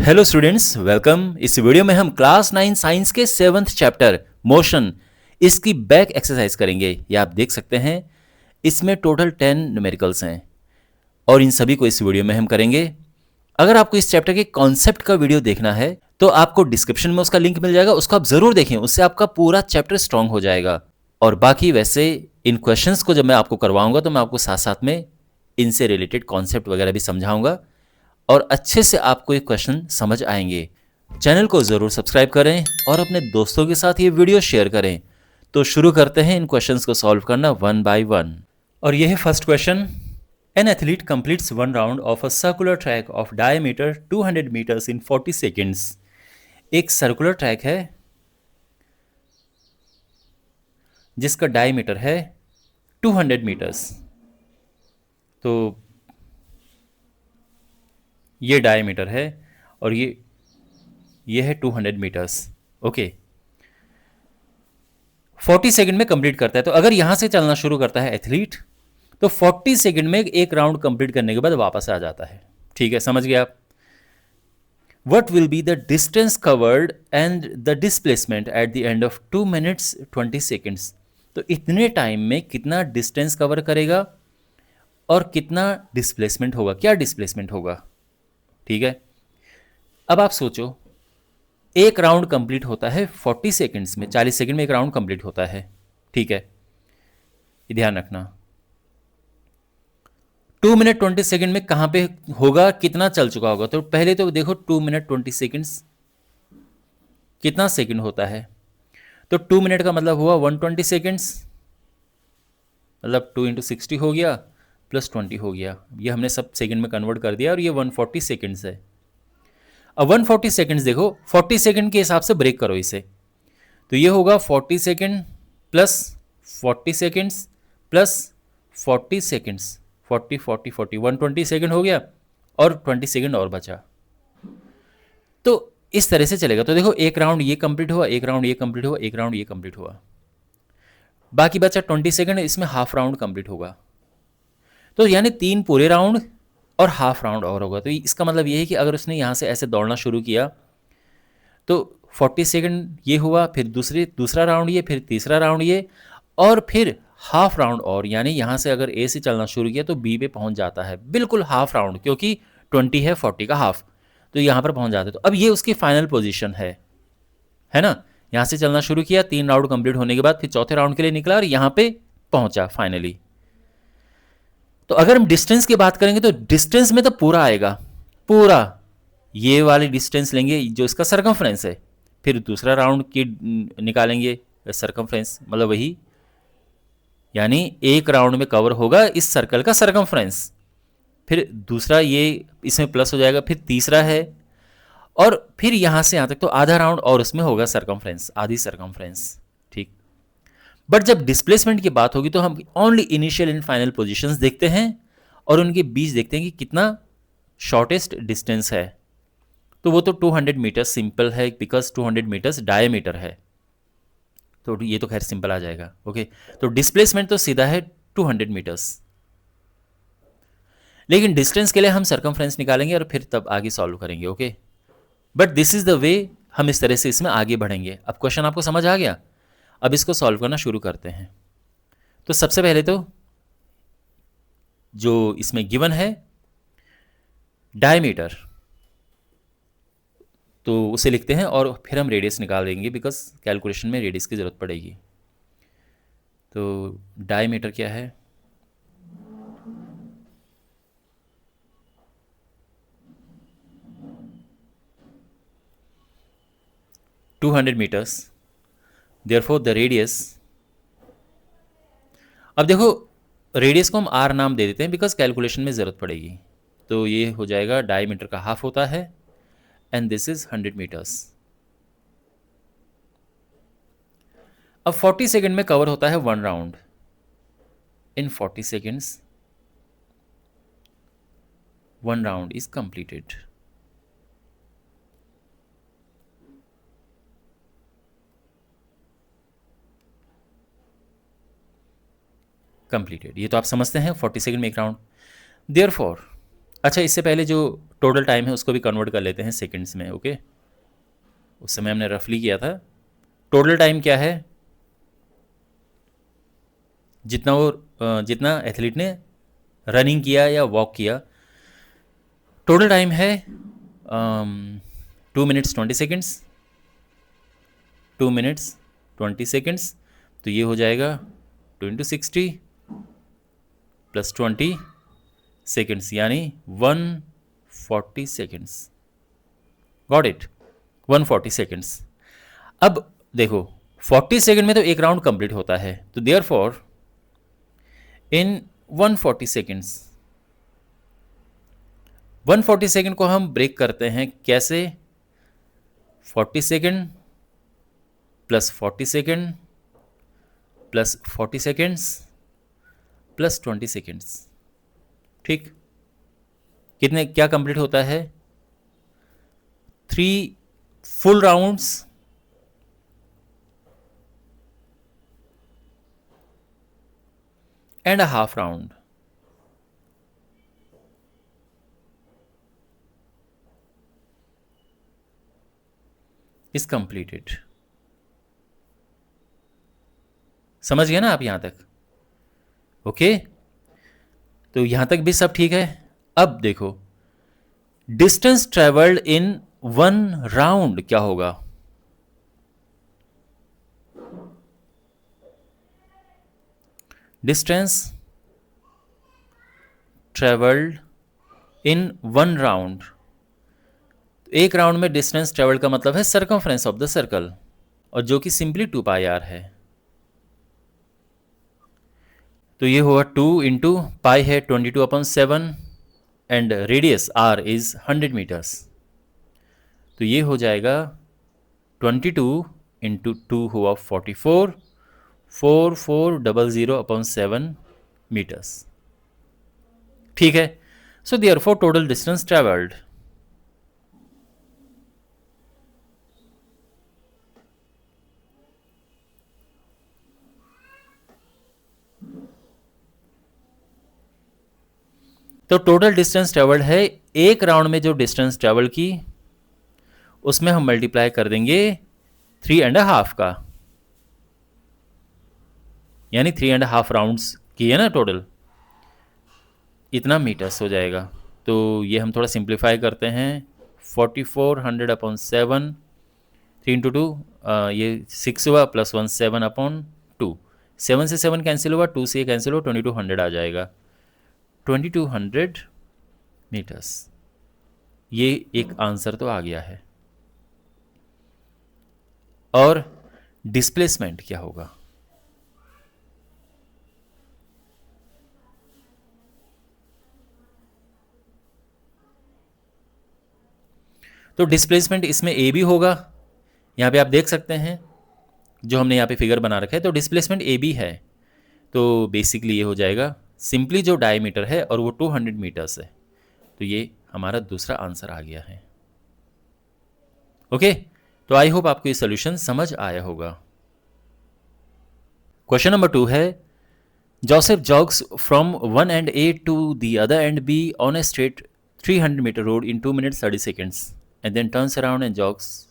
Hello students, welcome. इस video में हम क्लास 9 साइंस के 7th चैप्टर मोशन इसकी बैक एक्सरसाइज करेंगे। ये आप देख सकते हैं, इसमें टोटल 10 न्यूमेरिकल्स हैं और इन सभी को इस वीडियो में हम करेंगे। अगर आपको इस चैप्टर के कॉन्सेप्ट का वीडियो देखना है तो आपको डिस्क्रिप्शन में उसका लिंक मिल जाएगा, उसको आप ज़रूर देखें, उससे आपका पूरा चैप्टर स्ट्रांग हो जाएगा। और बाकी वैसे इन क्वेश्चंस को जब मैं आपको करवाऊंगा तो मैं आपको साथ साथ में इनसे रिलेटेड कॉन्सेप्ट वगैरह भी समझाऊंगा और अच्छे से आपको ये क्वेश्चन समझ आएंगे। चैनल को ज़रूर सब्सक्राइब करें और अपने दोस्तों के साथ ये वीडियो शेयर करें। तो शुरू करते हैं इन क्वेश्चंस को सॉल्व करना वन बाय वन। और ये है first question. An athlete completes one round of a circular track of diameter 200 metres in 40 seconds. एक सर्कुलर ट्रैक है जिसका डायमीटर है 200 मीटर्स। तो ये डायमीटर है और ये है 200 मीटर्स। ओके, 40 सेकंड में कंप्लीट करता है। तो अगर यहां से चलना शुरू करता है एथलीट तो 40 सेकंड में एक राउंड कंप्लीट करने के बाद वापस आ जाता है। ठीक है, समझ गए आप। What will be the distance covered and the displacement at the end of 2 minutes 20 seconds. तो इतने टाइम में कितना डिस्टेंस कवर करेगा और कितना डिस्प्लेसमेंट होगा, क्या डिस्प्लेसमेंट होगा। ठीक है, अब आप सोचो, एक राउंड कंप्लीट होता है 40 सेकंड्स में, 40 सेकंड में एक राउंड कंप्लीट होता है। ठीक है, ये ध्यान रखना। 2 मिनट 20 सेकंड में कहां पे होगा, कितना चल चुका होगा। तो पहले तो देखो 2 मिनट 20 सेकंड्स कितना सेकंड होता है। तो 2 मिनट का मतलब हुआ 120 सेकंड्स, मतलब 2 इंटू 60 हो गया प्लस 20 हो गया। ये हमने सब सेकंड में कन्वर्ट कर दिया और ये 140 सेकंड्स है। अब 140 सेकंड्स देखो, 40 सेकंड के हिसाब से ब्रेक करो इसे। तो ये होगा 40 second plus 40 seconds plus 40 seconds, 40 40 40 120 second हो गया और 20 सेकंड और बचा। तो इस तरह से चलेगा। तो देखो, एक राउंड ये कंप्लीट हुआ, एक राउंड ये कंप्लीट हुआ, एक राउंड ये कंप्लीट हुआ, बाकी बचा 20 सेकंड, इसमें हाफ राउंड कंप्लीट होगा। तो यानी 3 पूरे राउंड और हाफ राउंड और होगा। तो इसका मतलब ये है कि अगर उसने यहाँ से ऐसे दौड़ना शुरू किया तो 40 सेकंड ये हुआ, फिर दूसरा राउंड ये, फिर तीसरा राउंड ये, और फिर हाफ राउंड और, यानी यहाँ से अगर ए से चलना शुरू किया तो बी पे पहुँच जाता है बिल्कुल हाफ राउंड, क्योंकि 20 है 40 का हाफ, तो यहाँ पर पहुँच जाता है। तो अब ये उसकी फाइनल पोजिशन है ना। यहाँ से चलना शुरू किया, 3 राउंड कंप्लीट होने के बाद फिर चौथे राउंड के लिए निकला और यहाँ पे पहुँचा फाइनली। तो अगर हम डिस्टेंस की बात करेंगे तो डिस्टेंस में तो पूरा आएगा, पूरा ये वाली डिस्टेंस लेंगे जो इसका सरकमफ्रेंस है, फिर दूसरा राउंड की निकालेंगे सरकमफ्रेंस, मतलब वही, यानी एक राउंड में कवर होगा इस सर्कल का सरकमफ्रेंस, फिर दूसरा ये इसमें प्लस हो जाएगा, फिर तीसरा है, और फिर यहाँ से यहाँ तक तो आधा राउंड और उसमें होगा सरकमफ्रेंस, आधी सरकमफ्रेंस। ठीक, बट जब डिस्प्लेसमेंट की बात होगी तो हम only initial and final positions देखते हैं और उनके बीच देखते हैं कि कितना शॉर्टेस्ट डिस्टेंस है। तो वो तो 200 मीटर्स सिंपल है, बिकॉज 200 मीटर्स डायमीटर है, तो ये तो खैर सिंपल आ जाएगा। ओके, तो डिस्प्लेसमेंट तो सीधा है 200 मीटर्स, लेकिन डिस्टेंस के लिए हम सरकमफ्रेंस निकालेंगे और फिर तब आगे सॉल्व करेंगे। Okay, but this is the way, हम इस तरह से इसमें आगे बढ़ेंगे। अब क्वेश्चन आपको समझ आ गया, अब इसको सॉल्व करना शुरू करते हैं। तो सबसे पहले तो जो इसमें गिवन है डायमीटर, तो उसे लिखते हैं और फिर हम रेडियस निकाल देंगे, बिकॉज कैलकुलेशन में रेडियस की ज़रूरत पड़ेगी। तो डायमीटर क्या है, two 200 metres, therefore the radius, अब देखो रेडियस को हम आर नाम दे देते हैं बिकॉज कैलकुलेशन में ज़रूरत पड़ेगी। तो ये हो जाएगा, डायमीटर का हाफ होता है एंड दिस इज 100 मीटर्स। अब 40 सेकंड में कवर होता है 1 round. In 40 seconds 1 round is completed. Completed, ये तो आप समझते हैं 40 सेकंड में एक राउंड। देयरफॉर अच्छा, इससे पहले जो टोटल टाइम है उसको भी कन्वर्ट कर लेते हैं सेकंड्स में, ओके। उस समय हमने रफली किया था। टोटल टाइम क्या है, जितना एथलीट ने रनिंग किया या वॉक किया, टोटल टाइम है 2 मिनट्स 20 सेकेंड्स। 2 मिनट्स 20 सेकेंड्स, तो ये हो जाएगा 2 × 60 + 20 सेकेंड्स, यानी 140 सेकेंड्स। Got it, 140 seconds. अब देखो 40 सेकेंड में तो एक राउंड कंप्लीट होता है, तो therefore in 140 seconds, 140 second को हम ब्रेक करते हैं कैसे, 40 सेकेंड + 40 सेकेंड + 40 सेकेंड्स + 20 सेकेंड्स। ठीक, कितने क्या कंप्लीट होता है, 3 full rounds and a half round. Is completed. समझ गए ना आप यहां तक, ओके। तो यहां तक भी सब ठीक है। अब देखो डिस्टेंस ट्रेवल्ड इन 1 राउंड क्या होगा, डिस्टेंस ट्रेवल्ड इन 1 राउंड। एक राउंड में डिस्टेंस ट्रेवल्ड का मतलब है सर्कमफ्रेंस ऑफ द सर्कल, और जो कि सिंपली 2πr है। तो ये होगा 2 × π है 22/7 and radius r is 100 metres. तो ये हो जाएगा 22 × 2 हुआ 44, 4400/7 मीटर्स। ठीक है, so therefore total distance travelled, तो टोटल डिस्टेंस ट्रेवल्ड है एक राउंड में जो डिस्टेंस ट्रेवल की, उसमें हम मल्टीप्लाई कर देंगे 3.5 का, यानी 3.5 राउंड्स किए ना टोटल, इतना मीटर्स हो जाएगा। तो ये हम थोड़ा सिंप्लीफाई करते हैं, 4400/7, 3 × 2 ये 6 हुआ, +1 7/2, 7 से 7 कैंसिल हुआ, 2 से ये कैंसिल हुआ, 2200 आ जाएगा, 2200 मीटर्स। ये एक आंसर तो आ गया है। और डिस्प्लेसमेंट क्या होगा, तो डिस्प्लेसमेंट इसमें ए भी होगा, यहाँ पे आप देख सकते हैं जो हमने यहाँ पे फिगर बना रखा है, तो डिस्प्लेसमेंट ए बी है। तो बेसिकली ये हो जाएगा सिंपली जो डायमीटर है और वो 200 मीटर्स है, तो ये हमारा दूसरा आंसर आ गया है। ओके, तो आई होप आपको ये सोल्यूशन समझ आया होगा। क्वेश्चन नंबर 2 है, Joseph jogs from one end a to the other end b on a straight 300 metre road in 2 minutes 30 seconds and then turns around and jogs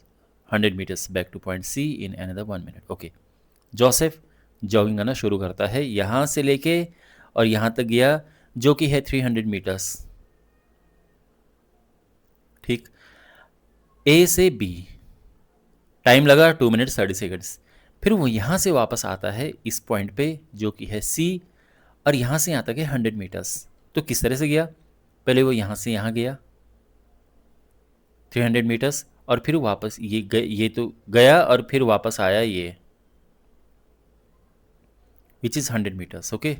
100 meters back to point C in another 1 minute. Okay, Joseph jogging करना शुरू करता है यहाँ से लेके और यहाँ तक गया, जो कि है 300 मीटर्स। ठीक, ए से बी टाइम लगा 2 minutes 30 seconds, फिर वो यहाँ से वापस आता है इस पॉइंट पे जो कि है सी, और यहाँ से यहाँ तक है 100 मीटर्स। तो किस तरह से गया, पहले वो यहाँ से यहाँ गया 300 मीटर्स, और फिर वापस ये तो गया और फिर वापस आया ये, विच इज़ 100 मीटर्स। ओके,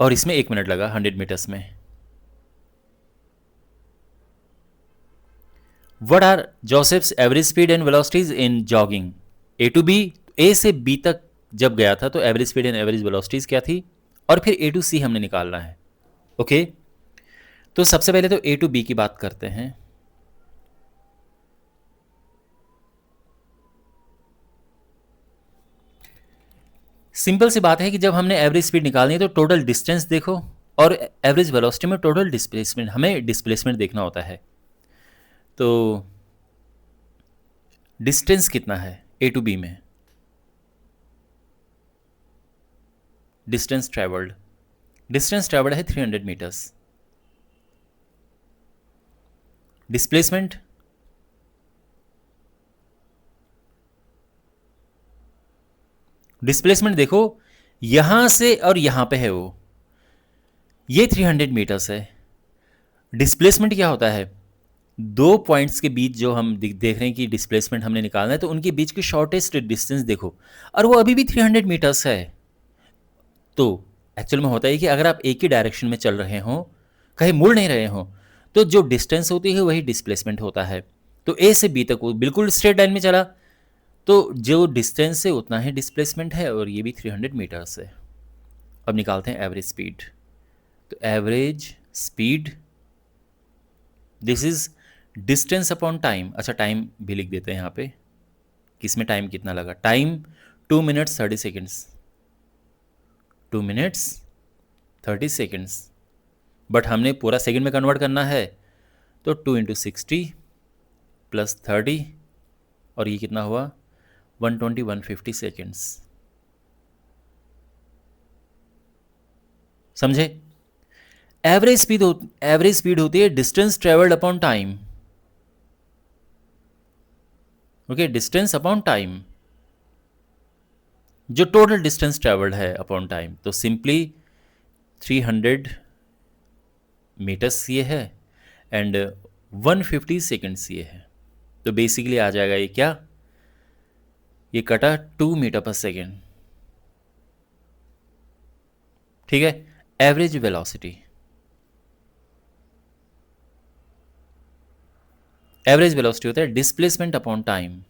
और इसमें 1 मिनट लगा 100 मीटर्स में। What are Joseph's average speed and velocities in jogging? A to B, A से B तक जब गया था तो average speed and average velocities क्या थी, और फिर A to C हमने निकालना है। ओके, तो सबसे पहले तो A to B की बात करते हैं। सिंपल सी बात है कि जब हमने एवरेज स्पीड निकालनी है तो टोटल डिस्टेंस देखो और एवरेज वेलोसिटी में टोटल डिस्प्लेसमेंट, हमें डिस्प्लेसमेंट देखना होता है। तो डिस्टेंस कितना है ए टू बी में, डिस्टेंस ट्रेवल्ड है 300 मीटर्स। डिस्प्लेसमेंट देखो यहां से और यहां पे है, वो ये 300 मीटर्स है। डिस्प्लेसमेंट क्या होता है, दो पॉइंट्स के बीच जो हम देख रहे हैं कि डिस्प्लेसमेंट हमने निकालना है, तो उनके बीच की शॉर्टेस्ट डिस्टेंस देखो, और वो अभी भी 300 मीटर्स है। तो एक्चुअल में होता है कि अगर आप एक ही डायरेक्शन में चल रहे हो, कहीं मुड़ नहीं रहे हो, तो जो डिस्टेंस होती है वही डिस्प्लेसमेंट होता है। तो ए से बी तक वो बिल्कुल स्ट्रेट लाइन में चला, तो जो डिस्टेंस है उतना ही डिस्प्लेसमेंट है, और ये भी 300 मीटर्स है। अब निकालते हैं एवरेज स्पीड। तो average speed, this is distance upon time. अच्छा, टाइम भी लिख देते हैं यहाँ पे, किसमें टाइम कितना लगा। Time 2 minutes 30 seconds, 2 minutes 30 seconds, but हमने पूरा सेकेंड में कन्वर्ट करना है, तो 2 इंटू 60 प्लस 30, और ये कितना हुआ 120, 150 सेकेंड्स। समझे। एवरेज स्पीड होती है distance travelled upon time. Okay, distance upon time, जो टोटल डिस्टेंस ट्रेवल्ड है अपॉन टाइम। तो सिंपली 300 मीटर्स ये है एंड 150 सेकेंड्स ये है। तो बेसिकली आ जाएगा ये क्या, ये कटा 2 मीटर पर सेकेंड। ठीक है। एवरेज वेलोसिटी, होता है डिस्प्लेसमेंट अपॉन टाइम।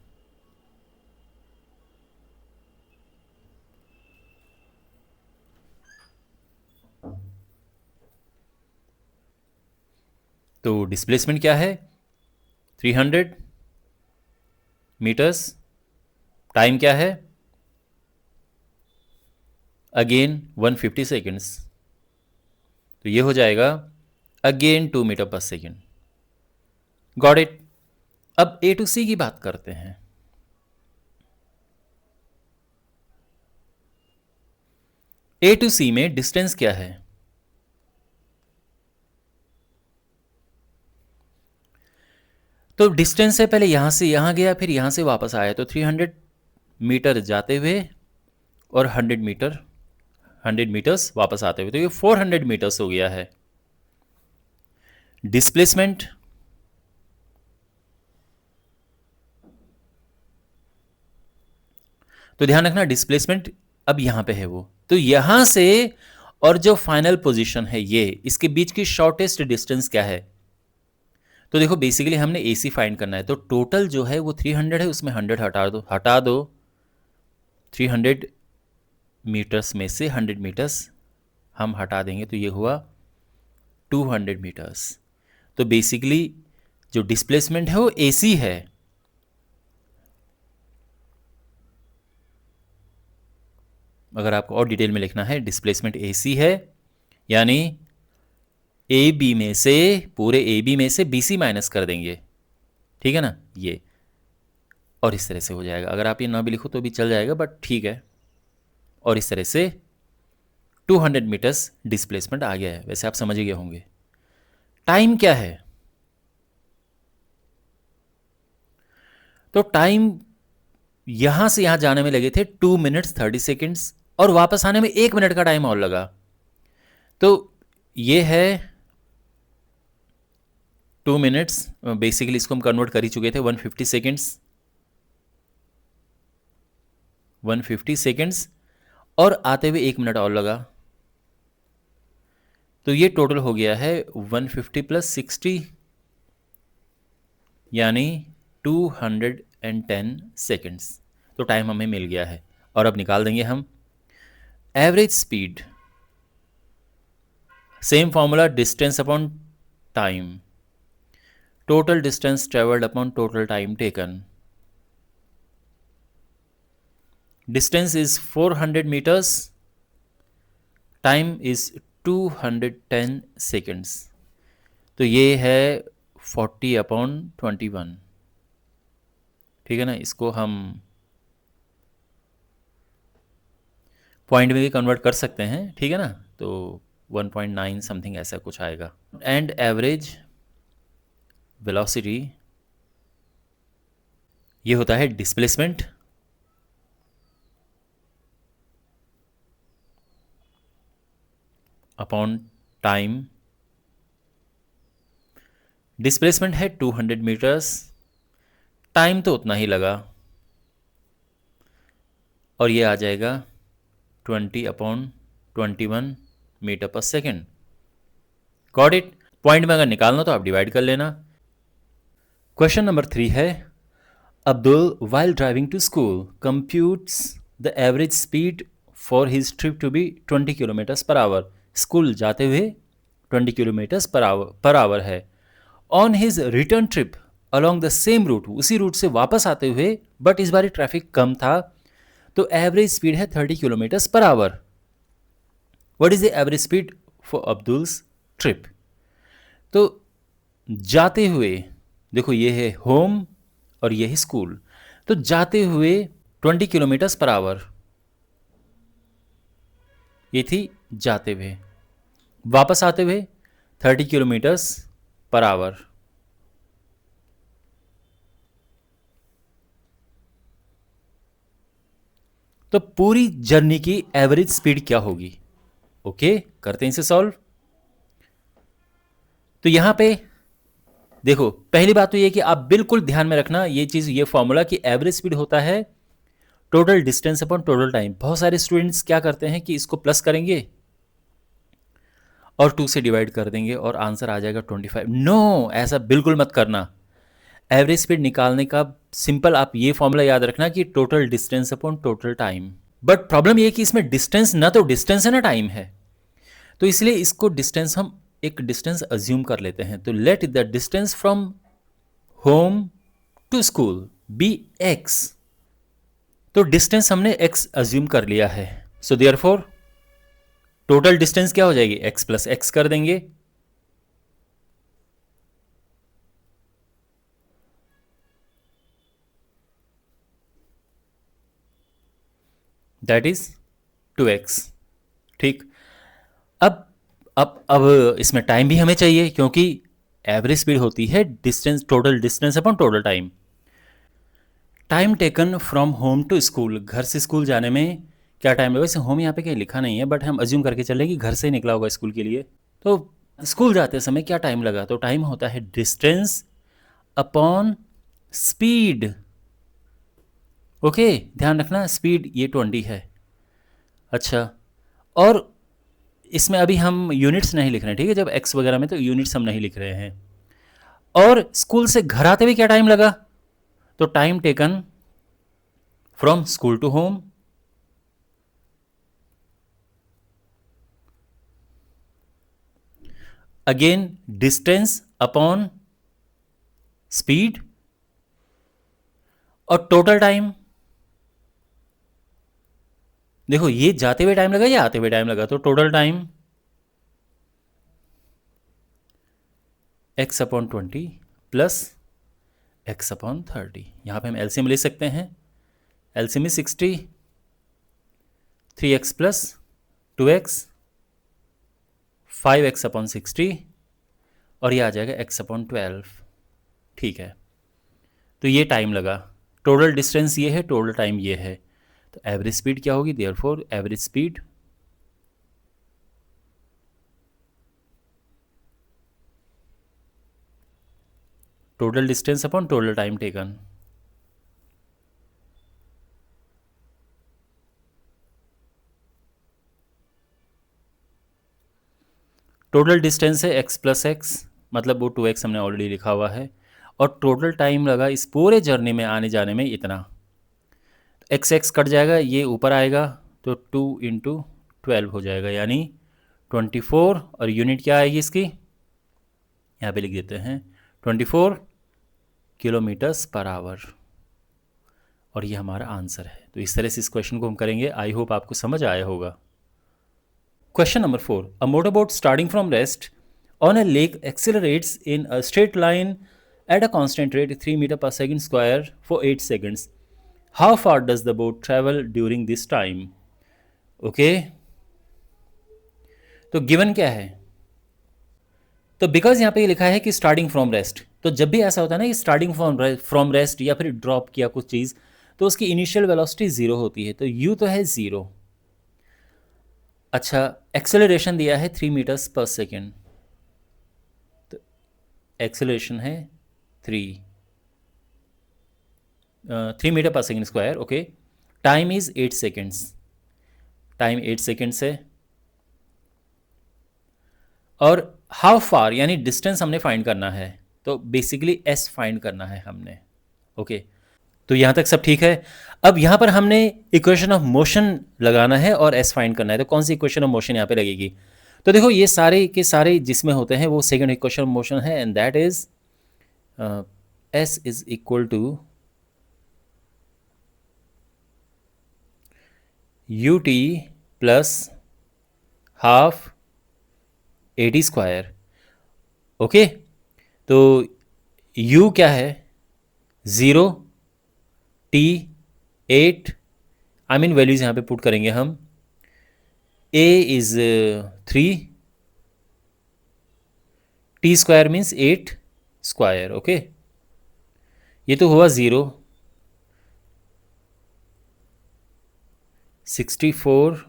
तो डिस्प्लेसमेंट क्या है 300 मीटर्स, टाइम क्या है अगेन 150 सेकेंड्स, तो ये हो जाएगा again 2 metre per second. Got it. अब ए टू सी की बात करते हैं। ए टू सी में डिस्टेंस क्या है, तो डिस्टेंस है पहले यहां से यहां गया, फिर यहां से वापस आया, तो 300 मीटर जाते हुए और 100 मीटर्स वापस आते हुए, तो ये 400 मीटर्स हो गया है। डिस्प्लेसमेंट, तो ध्यान रखना डिस्प्लेसमेंट अब यहां पे है वो, तो यहां से और जो फाइनल पोजीशन है ये, इसके बीच की शॉर्टेस्ट डिस्टेंस क्या है। तो देखो बेसिकली हमने AC फाइंड करना है, तो टोटल जो है वो 300 है, उसमें 100 हटा दो 300 मीटर्स में से 100 मीटर्स हम हटा देंगे, तो ये हुआ 200 मीटर्स। तो बेसिकली जो डिस्प्लेसमेंट है वो AC है। अगर आपको और डिटेल में लिखना है, डिस्प्लेसमेंट AC है, यानी AB में से, पूरे AB में से BC माइनस कर देंगे, ठीक है ना, ये, और इस तरह से हो जाएगा। अगर आप ये ना भी लिखो तो भी चल जाएगा, बट ठीक है। और इस तरह से 200 मीटर्स डिस्प्लेसमेंट आ गया है। वैसे आप समझ गए होंगे। टाइम क्या है, तो टाइम यहां से यहां जाने में लगे थे 2 मिनट्स 30 सेकेंड्स, और वापस आने में 1 मिनट का टाइम और लगा। तो ये है 2 मिनट्स, बेसिकली इसको हम कन्वर्ट कर ही चुके थे 150 सेकेंड्स, 150 सेकेंड्स, और आते हुए 1 मिनट और लगा। तो ये टोटल हो गया है 150 प्लस 60, यानी 210 सेकेंड्स। तो टाइम हमें मिल गया है। और अब निकाल देंगे हम average speed. Same formula, distance upon time, total distance travelled upon total time taken. Distance is 400 metres, time is 210 seconds. तो ये है 40/21। ठीक है ना, इसको हम पॉइंट में भी कन्वर्ट कर सकते हैं, ठीक है ना। तो 1.9 समथिंग ऐसा कुछ आएगा। एंड एवरेज वेलोसिटी, ये होता है डिस्प्लेसमेंट अपॉन टाइम। डिस्प्लेसमेंट है 200 मीटर्स, टाइम तो उतना ही लगा, और ये आ जाएगा 20/21 metre per second. Got it. Point में अगर निकालना तो आप डिवाइड कर लेना। क्वेश्चन नंबर 3 है, Abdul while driving to school computes the average speed for his trip to be 20 kilometres per hour. School जाते हुए 20 किलोमीटर्स पर आवर है। On his return trip along the same route, उसी route से वापस आते हुए, but इस बार ट्रैफिक कम था, तो एवरेज स्पीड है 30 kilometres per hour. What is the average speed for Abdul's trip. तो जाते हुए, देखो ये है होम और ये है स्कूल, तो जाते हुए 20 किलोमीटर्स पर आवर, ये थी जाते हुए। वापस आते हुए 30 किलोमीटर्स पर आवर। तो पूरी जर्नी की एवरेज स्पीड क्या होगी। ओके, करते हैं इसे सॉल्व। तो यहां पे देखो, पहली बात तो ये कि आप बिल्कुल ध्यान में रखना ये चीज, ये फॉर्मूला कि एवरेज स्पीड होता है total distance upon total time. बहुत सारे स्टूडेंट्स क्या करते हैं कि इसको प्लस करेंगे और 2 से डिवाइड कर देंगे और आंसर आ जाएगा 25। नो, ऐसा बिल्कुल मत करना। एवरेज स्पीड निकालने का सिंपल आप ये फॉर्मूला याद रखना कि total distance upon total time. But problem ये कि इसमें डिस्टेंस ना तो डिस्टेंस है ना टाइम है, तो इसलिए इसको डिस्टेंस हम एक डिस्टेंस अज्यूम कर लेते हैं। तो let the distance from home to school be x. तो डिस्टेंस हमने एक्स अज्यूम कर लिया है, सो देयरफॉर टोटल डिस्टेंस क्या हो जाएगी, एक्स प्लस एक्स कर देंगे। That is 2x। ठीक, अब इसमें टाइम भी हमें चाहिए, क्योंकि एवरेज स्पीड होती है distance, total distance upon total time. Time taken from home to school, घर से स्कूल जाने में क्या टाइम लगा। वैसे होम यहाँ पे कहीं लिखा नहीं है, बट हम अज्यूम करके चलें कि घर से ही निकला होगा स्कूल के लिए। तो स्कूल जाते समय क्या टाइम लगा, तो टाइम होता है डिस्टेंस अपॉन स्पीड। ओके, ध्यान रखना स्पीड ये 20 है। अच्छा, और इसमें अभी हम यूनिट्स नहीं लिख रहे हैं, ठीक है। जब एक्स वगैरह में तो यूनिट्स हम नहीं लिख रहे हैं। और स्कूल से घर आते हुए क्या टाइम लगा, तो time taken from school to home, again distance upon speed, और टोटल टाइम। देखो ये जाते हुए टाइम लगा या आते हुए टाइम लगा, तो total time x upon 20 plus x upon 30। यहाँ पे हम एलसीएम ले सकते हैं। LCM is 60, 3x plus 2x, 5x upon 60, और ये आ जाएगा x अपॉन 12। ठीक है, तो ये टाइम लगा, टोटल डिस्टेंस ये है, टोटल टाइम ये है। तो एवरेज स्पीड क्या होगी, therefore average speed total distance upon total time taken. Total distance है x प्लस एक्स, मतलब वो 2x हमने ऑलरेडी लिखा हुआ है, और टोटल टाइम लगा इस पूरे जर्नी में आने जाने में इतना। एक्स एक्स कट जाएगा, ये ऊपर आएगा, तो 2 × 12 हो जाएगा, यानी 24। और यूनिट क्या आएगी इसकी, यहाँ पे लिख देते हैं 24 किलोमीटर्स पर आवर। और ये हमारा आंसर है। तो इस तरह से इस क्वेश्चन को हम करेंगे। आई होप आपको समझ आया होगा। Question number 4, a motorboat starting from rest on a lake accelerates in a straight line at a constant rate 3 meter per second square for 8 seconds. How far does the boat travel during this time? Okay, तो given क्या है? तो because यहाँ पे लिखा है कि starting from rest, तो जब भी ऐसा होता है ना कि स्टार्टिंग फ्रॉम रेस्ट या फिर ड्रॉप किया कुछ चीज़, तो उसकी इनिशियल वेलोसिटी ज़ीरो होती है। तो यू तो है ज़ीरो। अच्छा, एक्सेलरेशन दिया है 3 मीटर्स पर सेकेंड, तो एक्सेलरेशन है 3 metre per second square. Okay, time is 8 seconds, time 8 seconds है। और हाउ फार यानी डिस्टेंस हमने फाइंड करना है, तो बेसिकली एस फाइंड करना है हमने। ओके, तो यहाँ तक सब ठीक है। अब यहाँ पर हमने इक्वेशन ऑफ मोशन लगाना है और एस फाइंड करना है। तो कौन सी इक्वेशन ऑफ मोशन यहाँ पे लगेगी? तो देखो ये सारे के सारे जिसमें होते हैं वो सेकेंड इक्वेशन ऑफ मोशन है, and that is s is equal to u t plus half a t square. Okay, तो u क्या है? 0, t 8, आई मीन वैल्यूज़ यहाँ पे पुट करेंगे हम। a is 3, t square means 8 square. Okay, ये तो हुआ 0, 64,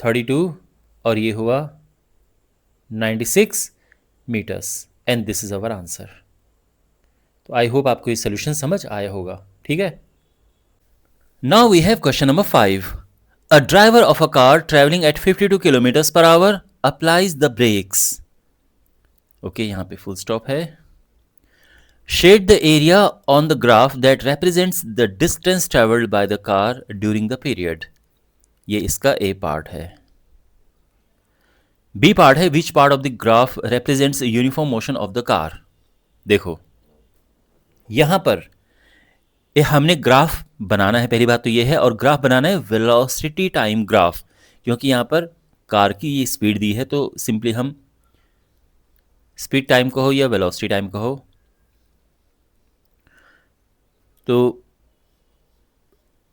32 और ये हुआ 96 metres, and this is our answer. तो आई होप आपको ये सोल्यूशन समझ आया होगा। ठीक है, now we have question number 5, a driver of a car travelling at 52 kilometres per hour applies the brakes. Okay, यहाँ पे फुल स्टॉप है। Shade the area on the graph that represents the distance travelled by the car during the period. ये इसका a part है। B part है, which part of the graph represents uniform motion of the car. देखो यहां पर हमने graph बनाना है, पहली बात तो ये है, और ग्राफ बनाना है वेलोसिटी टाइम ग्राफ, क्योंकि यहां पर कार की ये स्पीड दी है, तो सिंपली हम स्पीड टाइम कहो या वेलोसिटी टाइम कहो, तो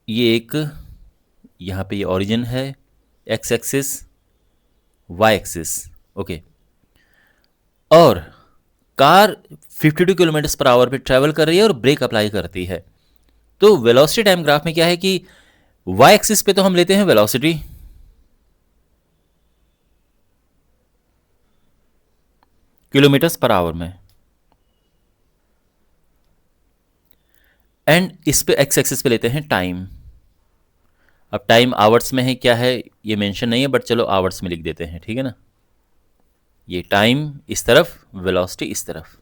ये एक यहाँ पे ये ऑरिजिन है, x axis, y axis. Okay, और कार 52 किलोमीटर पर आवर पे ट्रैवल कर रही है और ब्रेक अप्लाई करती है। तो वेलोसिटी टाइम ग्राफ में क्या है कि वाई एक्सिस पे तो हम लेते हैं वेलोसिटी, किलोमीटर्स पर आवर में, एंड इस पे एक्स एक्सिस पे लेते हैं टाइम। अब टाइम आवर्स में है, क्या है ये मेंशन नहीं है, बट चलो आवर्स में लिख देते हैं, ठीक है ना। ये टाइम इस तरफ, वेलोसिटी इस तरफ।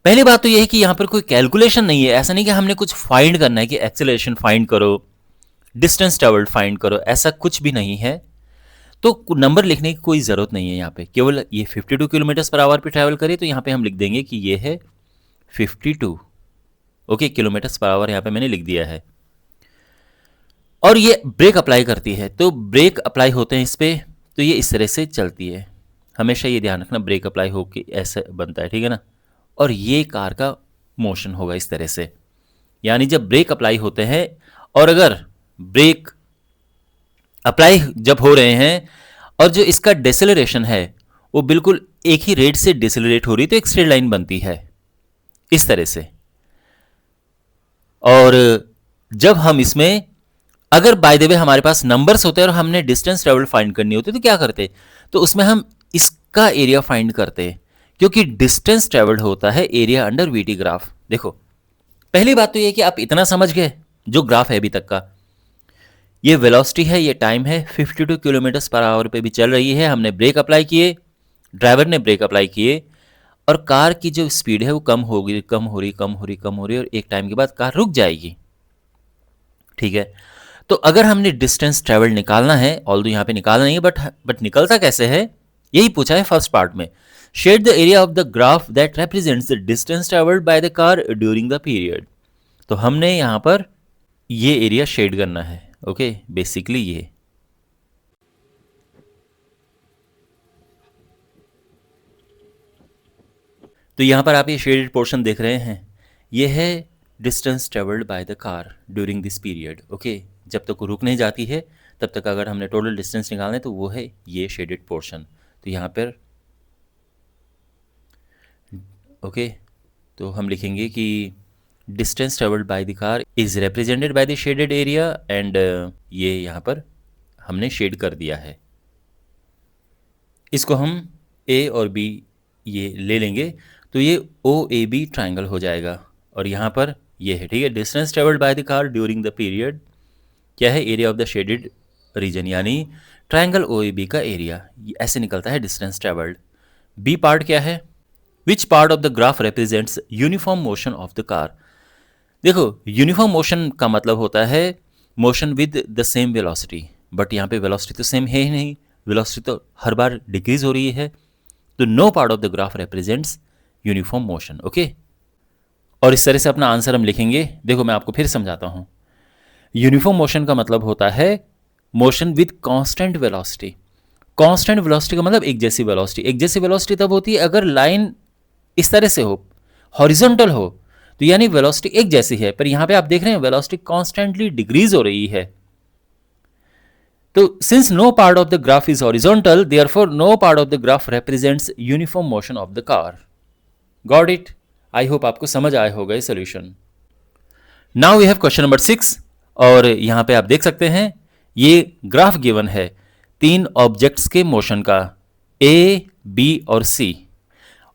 पहली बात तो ये है कि यहां पर कोई कैलकुलेशन नहीं है, ऐसा नहीं कि हमने कुछ फाइंड करना है कि एक्सेलरेशन फाइंड करो, डिस्टेंस ट्रेवल्ड फाइंड करो, ऐसा कुछ भी नहीं है। तो नंबर लिखने की कोई ज़रूरत नहीं है यहाँ पे, केवल ये 52 किलोमीटर पर आवर पे ट्रैवल करे, तो यहाँ पे हम लिख देंगे कि ये है 52। ओके, किलोमीटर्स पर आवर यहाँ पे मैंने लिख दिया है। और ये ब्रेक अप्लाई करती है, तो ब्रेक अप्लाई होते हैं इस पर, तो ये इस तरह से चलती है। हमेशा ये ध्यान रखना, ब्रेक अप्लाई होके ऐसे बनता है, ठीक है ना। और ये कार का मोशन होगा इस तरह से, यानी जब ब्रेक अप्लाई होते हैं, और अगर ब्रेक अप्लाई जब हो रहे हैं और जो इसका डिसेलरेशन है वो बिल्कुल एक ही रेट से डिसेलरेट हो रही, तो एक स्ट्रेट लाइन बनती है इस तरह से। और जब हम इसमें, अगर बाय द वे हमारे पास नंबर्स होते हैं और हमने डिस्टेंस ट्रेवल फाइंड करनी होती तो क्या करते, तो उसमें हम इसका एरिया फाइंड करते, क्योंकि डिस्टेंस ट्रेवल्ड होता है एरिया अंडर वीटी ग्राफ। देखो पहली बात तो ये कि आप इतना समझ गए जो ग्राफ है अभी तक का, ये वेलोसिटी है, ये टाइम है, 52 किलोमीटर पर आवर पे भी चल रही है, हमने ब्रेक अप्लाई किए, ड्राइवर ने ब्रेक अप्लाई किए, और कार की जो स्पीड है वो कम होगी, कम हो रही, और एक टाइम के बाद कार रुक जाएगी। ठीक है, तो अगर हमने डिस्टेंस ट्रेवल निकालना है, ऑल्दो यहाँ पे निकालना नहीं है, बट निकलता कैसे है, यही पूछा है फर्स्ट पार्ट में। Shade the area of the graph that represents the distance travelled by the car during the period. तो हमने यहाँ पर ये एरिया शेड करना है। ओके, बेसिकली ये। तो यहाँ पर आप ये शेडेड पोर्शन देख रहे हैं, ये है distance travelled by the car during this period. Okay, जब तक वो रुक नहीं जाती है तब तक अगर हमने टोटल डिस्टेंस निकालना है तो वो है ये शेडेड पोर्शन। तो यहाँ पर ओके, तो हम लिखेंगे कि distance travelled by the car is represented by the shaded area and ये यहाँ पर हमने शेड कर दिया है। इसको हम ए और बी ये ले लेंगे तो ये ओ ए बी ट्राइंगल हो जाएगा। और यहाँ पर ये है, ठीक है, distance travelled by the car during the period क्या है, area of the shaded region, यानी ट्राइंगल ओ ए बी का एरिया, ऐसे निकलता है डिस्टेंस ट्रेवल्ड। बी पार्ट क्या है, which part of the graph represents uniform motion of the car. देखो, यूनिफॉर्म मोशन का मतलब होता है motion with the same velocity, but यहाँ पे वेलोसिटी तो सेम है ही नहीं, वेलोसिटी तो हर बार डिक्रीज हो रही है। तो no part of the graph represents uniform motion. Okay, और इस तरह से अपना आंसर हम लिखेंगे। देखो मैं आपको फिर समझाता हूँ। यूनिफॉर्म मोशन का मतलब होता है motion with constant velocity. Constant velocity का मतलब एक जैसी वेलोसिटी। एक जैसी वेलोसिटी तब होती है अगर लाइन इस तरह से हो, हॉरिजॉन्टल हो, तो यानी वेलोसिटी एक जैसी है। पर यहां पे आप देख रहे हैं वेलोसिटी कॉन्स्टेंटली डिक्रीज हो रही है। तो since no part of the graph is horizontal, therefore no part of the graph represents uniform motion of the car. Got it? I hope आपको समझ आया होगा ये solution. Now we have question number 6 और यहां पे आप देख सकते हैं ये ग्राफ गिवन है 3 ऑब्जेक्ट्स के मोशन का, ए, बी और सी,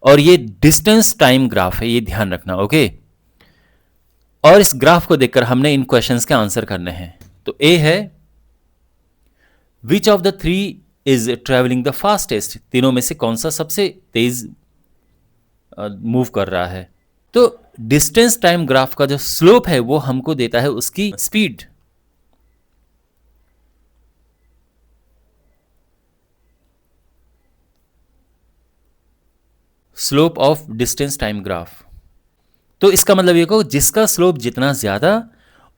और ये डिस्टेंस टाइम ग्राफ है, ये ध्यान रखना। ओके, और इस ग्राफ को देखकर हमने इन क्वेश्चंस के आंसर करने हैं। तो ए है which of the 3 is travelling the fastest, तीनों में से कौन सा सबसे तेज मूव कर रहा है। तो डिस्टेंस टाइम ग्राफ का जो स्लोप है वो हमको देता है उसकी speed. Slope of distance time graph. तो इसका मतलब ये को जिसका स्लोप जितना ज्यादा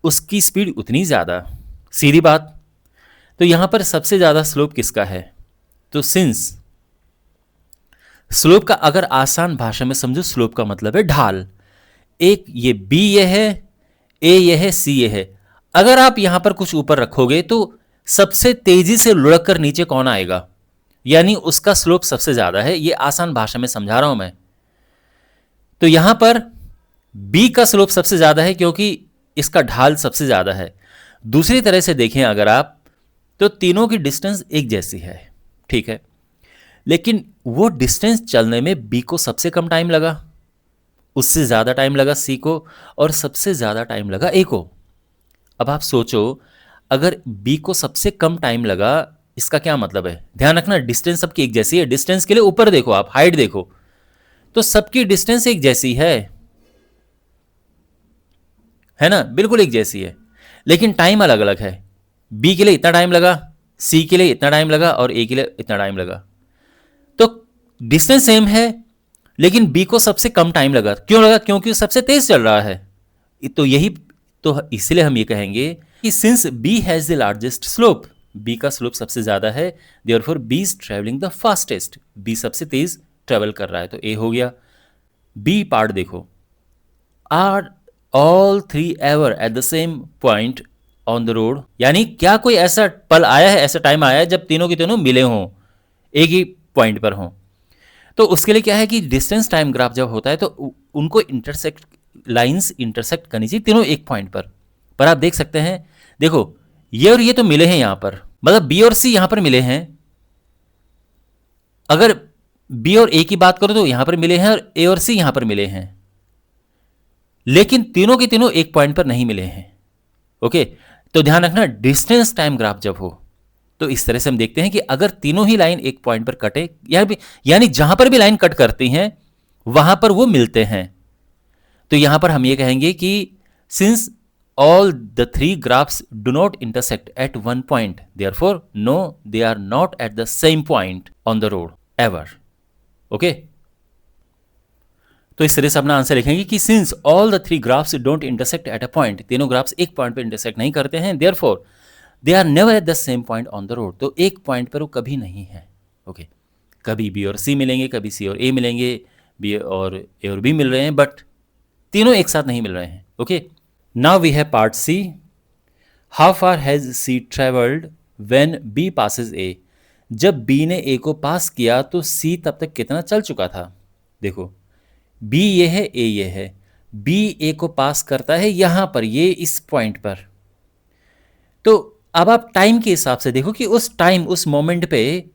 उसकी स्पीड उतनी ज्यादा, सीधी बात। तो यहां पर सबसे ज्यादा स्लोप किसका है, तो सिंस स्लोप का अगर आसान भाषा में समझो, स्लोप का मतलब है ढाल। एक ये बी ये है, ए ये है, सी ये है। अगर आप यहां पर कुछ ऊपर रखोगे तो सबसे तेजी से लुढ़क कर नीचे कौन आएगा, यानी उसका स्लोप सबसे ज्यादा है। ये आसान भाषा में समझा रहा हूं मैं। तो यहां पर बी का स्लोप सबसे ज्यादा है क्योंकि इसका ढाल सबसे ज्यादा है। दूसरी तरह से देखें अगर आप, तो तीनों की डिस्टेंस एक जैसी है, ठीक है, लेकिन वो डिस्टेंस चलने में बी को सबसे कम टाइम लगा, उससे ज्यादा टाइम लगा सी को, और सबसे ज्यादा टाइम लगा ए को। अब आप सोचो, अगर बी को सबसे कम टाइम लगा, इसका क्या मतलब है, ध्यान रखना डिस्टेंस सबकी एक जैसी है। डिस्टेंस के लिए ऊपर देखो आप, हाइट देखो, तो सबकी डिस्टेंस एक जैसी है ना, बिल्कुल एक जैसी है, लेकिन टाइम अलग अलग है। बी के लिए इतना टाइम लगा, सी के लिए इतना टाइम लगा, और ए के लिए इतना टाइम लगा। तो डिस्टेंस सेम है लेकिन बी को सबसे कम टाइम लगा। क्यों लगा, क्योंकि वो सबसे तेज चल रहा है। तो यही तो इसलिए हम ये कहेंगे कि since B has the largest slope, B का स्लोप सबसे ज्यादा है, therefore B is travelling the fastest, B सबसे तेज ट्रेवल कर रहा है। तो ए हो गया। बी पार्ट देखो, are all 3 ever at the same point on the road, यानी क्या कोई ऐसा पल आया है, ऐसा टाइम आया है जब तीनों के तीनों मिले हों, एक ही पॉइंट पर हों। तो उसके लिए क्या है कि डिस्टेंस टाइम ग्राफ जब होता है तो उनको इंटरसेक्ट, लाइंस इंटरसेक्ट करनी चाहिए तीनों एक पॉइंट पर आप देख सकते हैं, देखो ये और ये तो मिले हैं यहां पर, मतलब बी और सी यहां पर मिले हैं। अगर बी और ए की बात करो तो यहां पर मिले हैं, और ए और सी यहां पर मिले हैं, लेकिन तीनों के तीनों एक पॉइंट पर नहीं मिले हैं। ओके, तो ध्यान रखना डिस्टेंस टाइम ग्राफ जब हो तो इस तरह से हम देखते हैं कि अगर तीनों ही लाइन एक पॉइंट पर कटे, यानी जहां पर भी लाइन कट करती हैं वहां पर वो मिलते हैं, तो यहां पर हम ये कहेंगे कि since all the 3 graphs do not intersect at one point, therefore no, they are not at the same point on the road. Ever. Okay, तो इस तरह से अपना आंसर लिखेंगे कि since all the three graphs don't intersect at a point, तीनों graphs एक point पर इंटरसेक्ट नहीं करते हैं, therefore they are never at the same point on the road, तो एक पॉइंट पर वो कभी नहीं है। ओके, कभी बी और सी मिलेंगे, कभी सी और ए मिलेंगे, बी और ए और बी मिल रहे हैं, बट तीनों एक साथ नहीं मिल रहे हैं। Okay, now we have part C. How far has C travelled when B passes A, जब बी ने ए को पास किया तो सी तब तक कितना चल चुका था। देखो, बी ये है, ए ये है, बी ए को पास करता है यहां पर, ये इस पॉइंट पर। तो अब आप टाइम के हिसाब से देखो कि उस टाइम, उस मोमेंट पे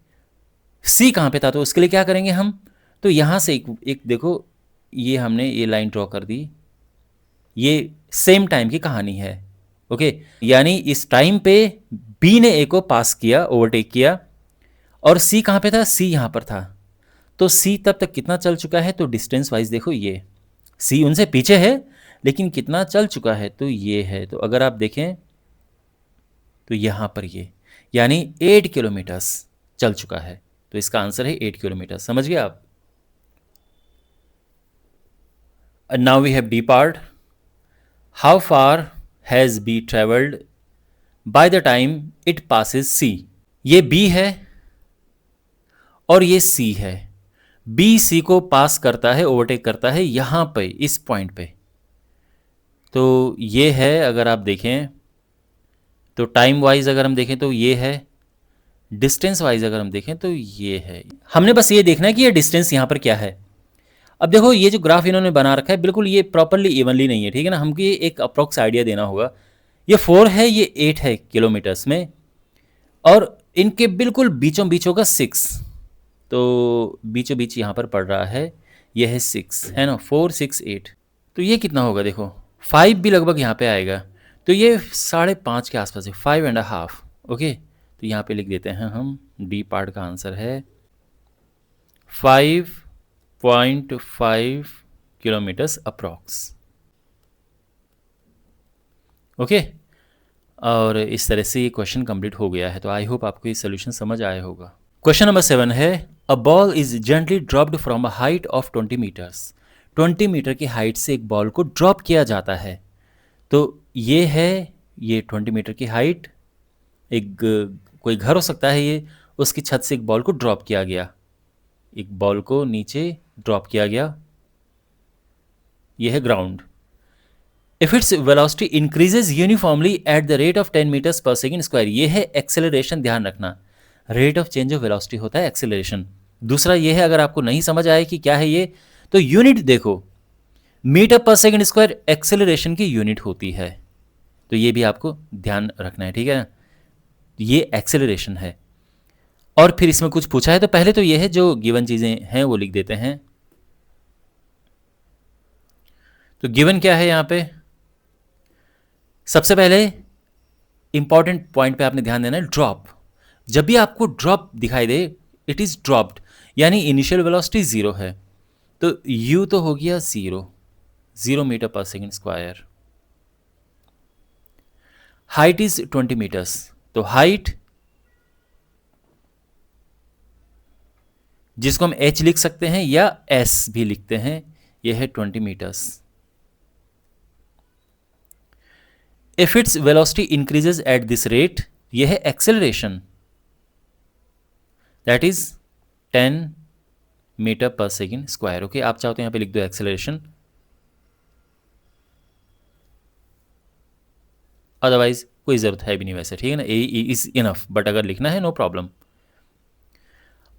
सी कहां पे था, तो उसके लिए क्या करेंगे हम, तो यहां से एक देखो, ये हमने ये लाइन ड्रॉ कर दी, ये सेम टाइम की कहानी है। ओके, यानी इस टाइम पे बी ने ए को पास किया, ओवरटेक किया, और सी कहां पे था, सी यहां पर था, तो सी तब तक कितना चल चुका है, तो डिस्टेंस वाइज देखो, ये सी उनसे पीछे है लेकिन कितना चल चुका है, तो ये है। तो अगर आप देखें तो यहां पर ये, यानी 8 किलोमीटर्स चल चुका है, तो इसका आंसर है 8 किलोमीटर। समझ गए आप। Now we have D part. How far has B travelled by the time it passes C, ये बी है और ये सी है, बी सी को पास करता है, ओवरटेक करता है यहां पे, इस पॉइंट पे, तो ये है। अगर आप देखें तो टाइम वाइज अगर हम देखें तो ये है, डिस्टेंस वाइज अगर हम देखें तो ये है। हमने बस ये देखना है कि ये डिस्टेंस यहाँ पर क्या है। अब देखो, ये जो ग्राफ इन्होंने बना रखा है बिल्कुल ये प्रॉपरली इवनली नहीं है, ठीक है ना, हमको ये एक अप्रोक्स आइडिया देना होगा। ये 4 है, ये 8 है किलोमीटर्स में, और इनके बिल्कुल बीचों बीच होगा 6, तो बीचों बीच यहाँ पर पड़ रहा है, ये है 6, है ना, 4 6 8, तो ये कितना होगा, देखो 5 भी लगभग यहाँ पे आएगा, तो ये 5.5 के आसपास है, 5.5। ओके, तो यहाँ पे लिख देते हैं हम, डी पार्ट का आंसर है 5.5 किलोमीटर्स अप्रॉक्स। ओके, और इस तरह से ये क्वेश्चन कंप्लीट हो गया है। तो आई होप आपको ये सोल्यूशन समझ आया होगा। क्वेश्चन नंबर 7 है, a ball is gently dropped from a height of 20 metres, 20 metre की हाइट से एक बॉल को ड्रॉप किया जाता है। तो ये है, ये 20 मीटर की हाइट, एक कोई घर हो सकता है, ये उसकी छत से एक बॉल को ड्रॉप किया गया, एक बॉल को नीचे ड्रॉप किया गया, ये है ground. If its velocity increases uniformly at the rate of 10 metres per second square, ये है एक्सेलरेशन, ध्यान रखना, rate of change of velocity होता है एक्सेलरेशन। दूसरा ये है, अगर आपको नहीं समझ आए कि क्या है ये, तो यूनिट देखो, metre per second square acceleration की यूनिट होती है, तो ये भी आपको ध्यान रखना है, ठीक है ना, ये एक्सेलरेशन है। और फिर इसमें कुछ पूछा है, तो पहले तो ये है, जो गिवन चीज़ें हैं वो लिख देते हैं। तो गिवन क्या है यहाँ पे, सबसे पहले इंपॉर्टेंट पॉइंट पे आपने ध्यान देना है, ड्रॉप। जब भी आपको ड्रॉप दिखाई दे, इट इज ड्रॉप्ड, यानी इनिशियल वेलोसिटी 0 है, तो u तो हो गया 0 metre per second square. Height is 20 metres, तो हाइट जिसको हम h लिख सकते हैं या s भी लिखते हैं, यह है 20 metres. If its velocity increases at this rate, यह है acceleration, that is 10 metre per second square. Okay, आप चाहो तो यहां पे लिख दो एक्सेलरेशन, अदरवाइज कोई ज़रूरत है भी नहीं वैसे, ठीक है ना, ए इज इनफ, बट अगर लिखना है नो प्रॉब्लम।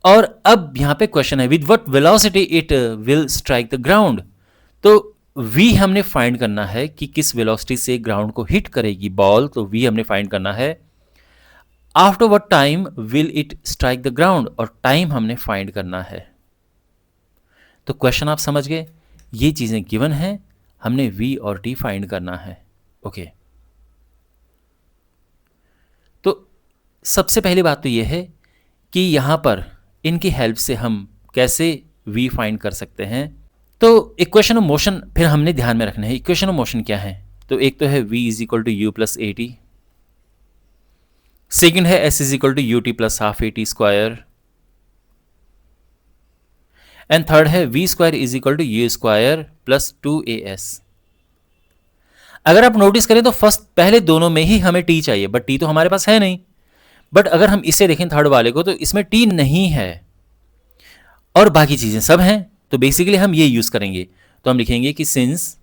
और अब यहां पे क्वेश्चन है, with what velocity it will strike the ground, तो v हमने फाइंड करना है कि किस वेलोसिटी से ग्राउंड को हिट करेगी बॉल, तो v हमने फाइंड करना है। After what time will it strike the ground, और टाइम हमने फाइंड करना है। तो क्वेश्चन आप समझ गए, ये चीजें गिवन हैं, हमने v और t फाइंड करना है। ओके, तो सबसे पहली बात तो ये है कि यहां पर इनकी हेल्प से हम कैसे v फाइंड कर सकते हैं। तो इक्वेशन ऑफ मोशन फिर हमने ध्यान में रखना है। इक्वेशन ऑफ मोशन क्या है, तो एक तो है v is equal to u plus a t, second है s is equal to u t plus half a t square, and third है v square is equal to u square plus 2as। अगर आप notice करें तो first पहले दोनों में ही हमें टी चाहिए, बट टी तो हमारे पास है नहीं। बट अगर हम इसे देखें थर्ड वाले को, तो इसमें टी नहीं है और बाकी चीजें सब हैं, तो बेसिकली हम ये यूज करेंगे। तो हम लिखेंगे कि since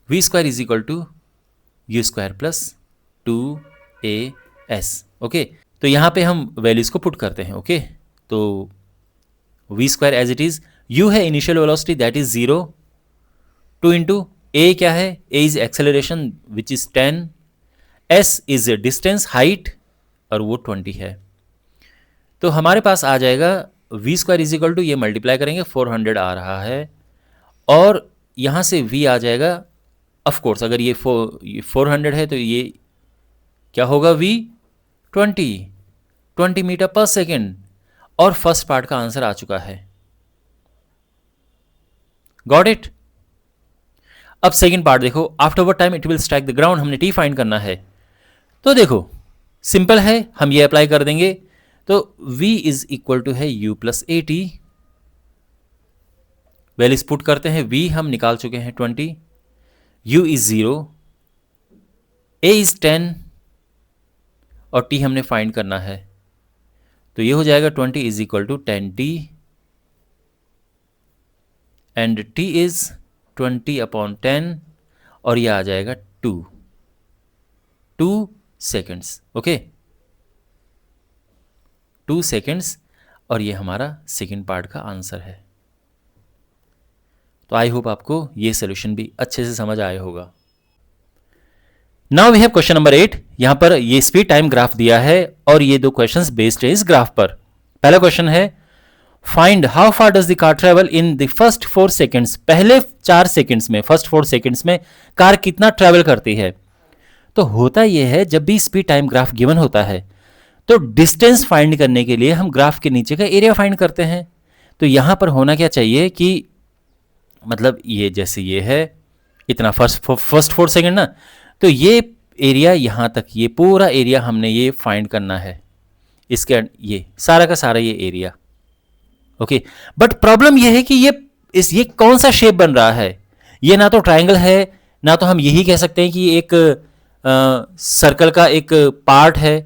v square is equal to u square plus 2as। Okay, तो यहां पे हम वैल्यूज को पुट करते हैं। ओके, तो v square as it is, u है initial velocity that is 0, 2 into a क्या है, a is acceleration which is 10, s is distance height और वो 20 है। तो हमारे पास आ जाएगा v square is equal to, ये मल्टीप्लाई करेंगे 400 आ रहा है, और यहां से वी आ जाएगा, ऑफ कोर्स अगर ये 400 है तो ये क्या होगा, वी 20 मीटर पर सेकेंड। और फर्स्ट पार्ट का आंसर आ चुका है। Got it. अब सेकेंड पार्ट देखो, after what time it will strike the ground, हमने टी फाइंड करना है। तो देखो सिंपल है, हम ये अप्लाई कर देंगे। तो v इज इक्वल टू है u plus a T, values put करते हैं। v हम निकाल चुके हैं 20, u इज 0, a इज 10 और t हमने फाइंड करना है। तो ये हो जाएगा 20 is equal to 10t and t is 20/10 और ये आ जाएगा 2 सेकेंड्स। ओके, 2 सेकेंड्स, और ये हमारा सेकेंड पार्ट का आंसर है। तो आई होप आपको ये सोल्यूशन भी अच्छे से समझ आया होगा। Now we have question number 8। यहां पर ये स्पीड टाइम ग्राफ दिया है और ये दो क्वेश्चंस बेस्ड है इस ग्राफ पर। पहला क्वेश्चन है find how far does the car travel in the first 4 seconds. पहले 4 सेकेंड्स में, फर्स्ट 4 सेकेंड्स में कार कितना ट्रेवल करती है। तो होता यह है जब भी स्पीड टाइम ग्राफ गिवन होता है तो डिस्टेंस फाइंड करने के लिए हम ग्राफ के नीचे का एरिया फाइंड करते हैं। तो यहां पर होना क्या चाहिए कि मतलब ये जैसे ये है इतना फर्स्ट 4 सेकेंड ना, तो ये एरिया यहां तक, ये पूरा एरिया हमने ये फाइंड करना है, इसके ये सारा का सारा ये एरिया। ओके, बट प्रॉब्लम ये है कि ये कौन सा शेप बन रहा है। ये ना तो ट्रायंगल है, ना तो हम यही कह सकते हैं कि एक सर्कल का एक पार्ट है।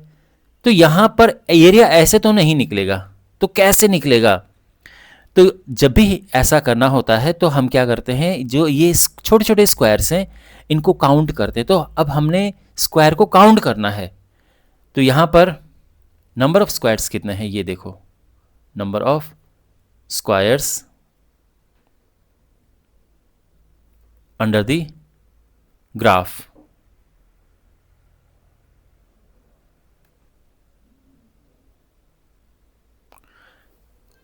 तो यहां पर एरिया ऐसे तो नहीं निकलेगा, तो कैसे निकलेगा। तो जब भी ऐसा करना होता है तो हम क्या करते हैं, जो ये छोटे छोटे स्क्वायर्स हैं इनको काउंट करते हैं। तो अब हमने स्क्वायर को काउंट करना है। तो यहां पर नंबर ऑफ स्क्वायर्स कितने हैं ये देखो, number of squares under the graph.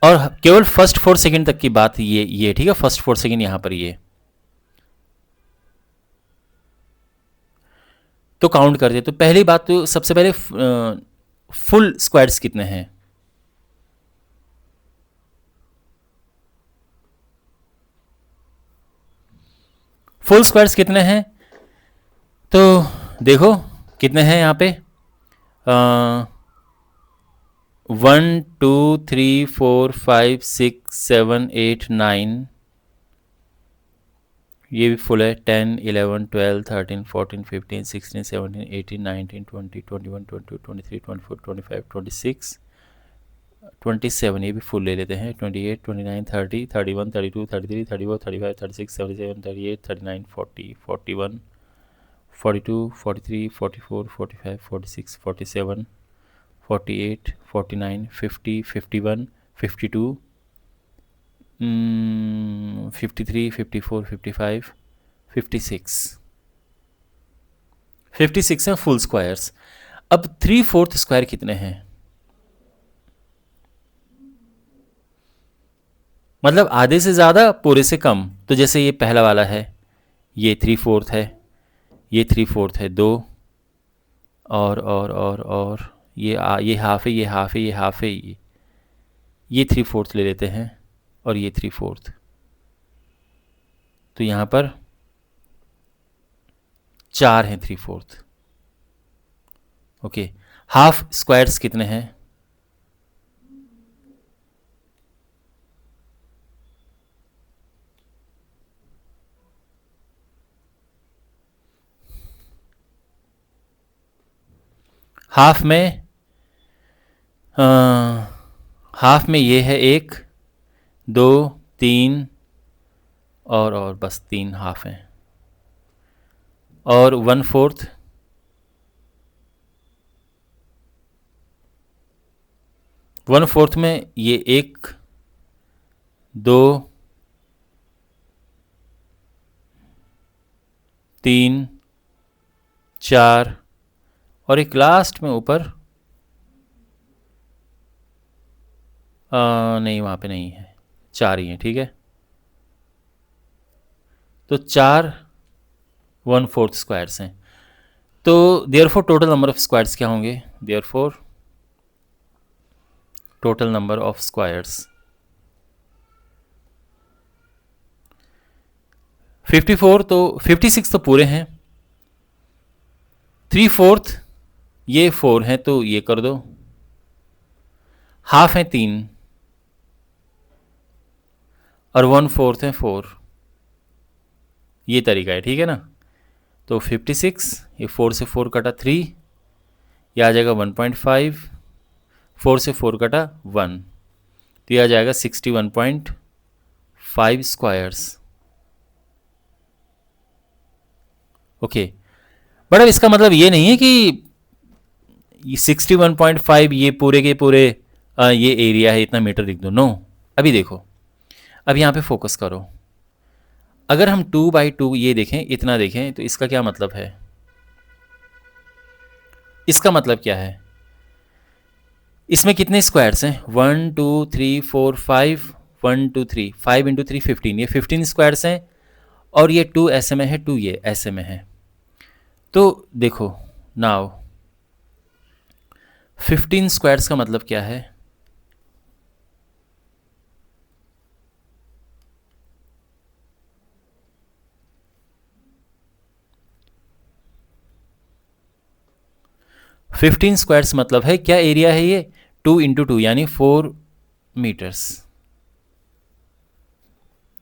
और केवल फर्स्ट 4 सेकेंड तक की बात ये ठीक है, फर्स्ट 4 सेकेंड यहां पर ये तो काउंट कर दे। तो पहली बात तो सबसे पहले फुल स्क्वायर्स कितने हैं। फुल स्क्वायर्स कितने हैं, तो देखो कितने हैं यहाँ पे 1 2 3 4 5 6 7 8 9, ये भी फुल है 10 11 12 13 14 15 16 17 18 19 20 21 22 23 24 25 26 27, ये भी फुल ले लेते हैं 28 29 30 31 32 33 34 35 36 37 38 39 40 41 42 43 44 45 46 47 48 49 50 51 52 53 54 55 56 हैं फुल स्क्वायर्स। अब 3/4 स्क्वायर कितने हैं, मतलब आधे से ज़्यादा पूरे से कम। तो जैसे ये पहला वाला है, ये 3/4 है, ये 3/4 है 2, और ये हाफ है, ये हाफ है, ये हाफ है, ये 3/4 ले लेते हैं और ये 3/4। तो यहाँ पर 4 हैं 3/4। ओके, हाफ स्क्वायर्स कितने हैं, हाफ में हाफ में ये है 1 2 3 और बस 3 हाफ हैं, और 1/4 1/4 में ये 1 2 3 4 और एक लास्ट में ऊपर नहीं, वहाँ पे नहीं है, 4 ही है, ठीक है। तो 4 1/4 स्क्वायर्स हैं। तो therefore total number of squares क्या होंगे? Therefore total number of squares 54, तो 56 तो पूरे हैं, 3/4 ये 4 हैं तो ये कर दो, हाफ है 3 और 1/4 है 4, ये तरीका है, ठीक है ना। तो 56, ये 4 से 4 कटा 3, ये आ जाएगा 1.5, 4 से 4 कटा 1, तो ये आ जाएगा 61.5 स्क्वायर्स। ओके, बट अब इसका मतलब ये नहीं है कि 61.5 ये पूरे के पूरे ये एरिया है, इतना मीटर लिख दो, नो। अभी देखो, अब यहाँ पे फोकस करो, अगर हम 2/2 ये देखें, इतना देखें, तो इसका क्या मतलब है? इसका मतलब क्या है? इसमें कितने स्क्वायर्स हैं? 1 2 3 4 5, 1 2 3, 5 × 3 15, ये 15 स्क्वायर्स हैं, और ये 2 ऐसे में है, 2 ये ऐसे में है। तो देखो नाउ 15 स्क्वायर्स का मतलब क्या है? फिफ्टीन स्क्वायर्स मतलब है क्या एरिया है ये? 2 × 2 यानी 4 मीटर्स।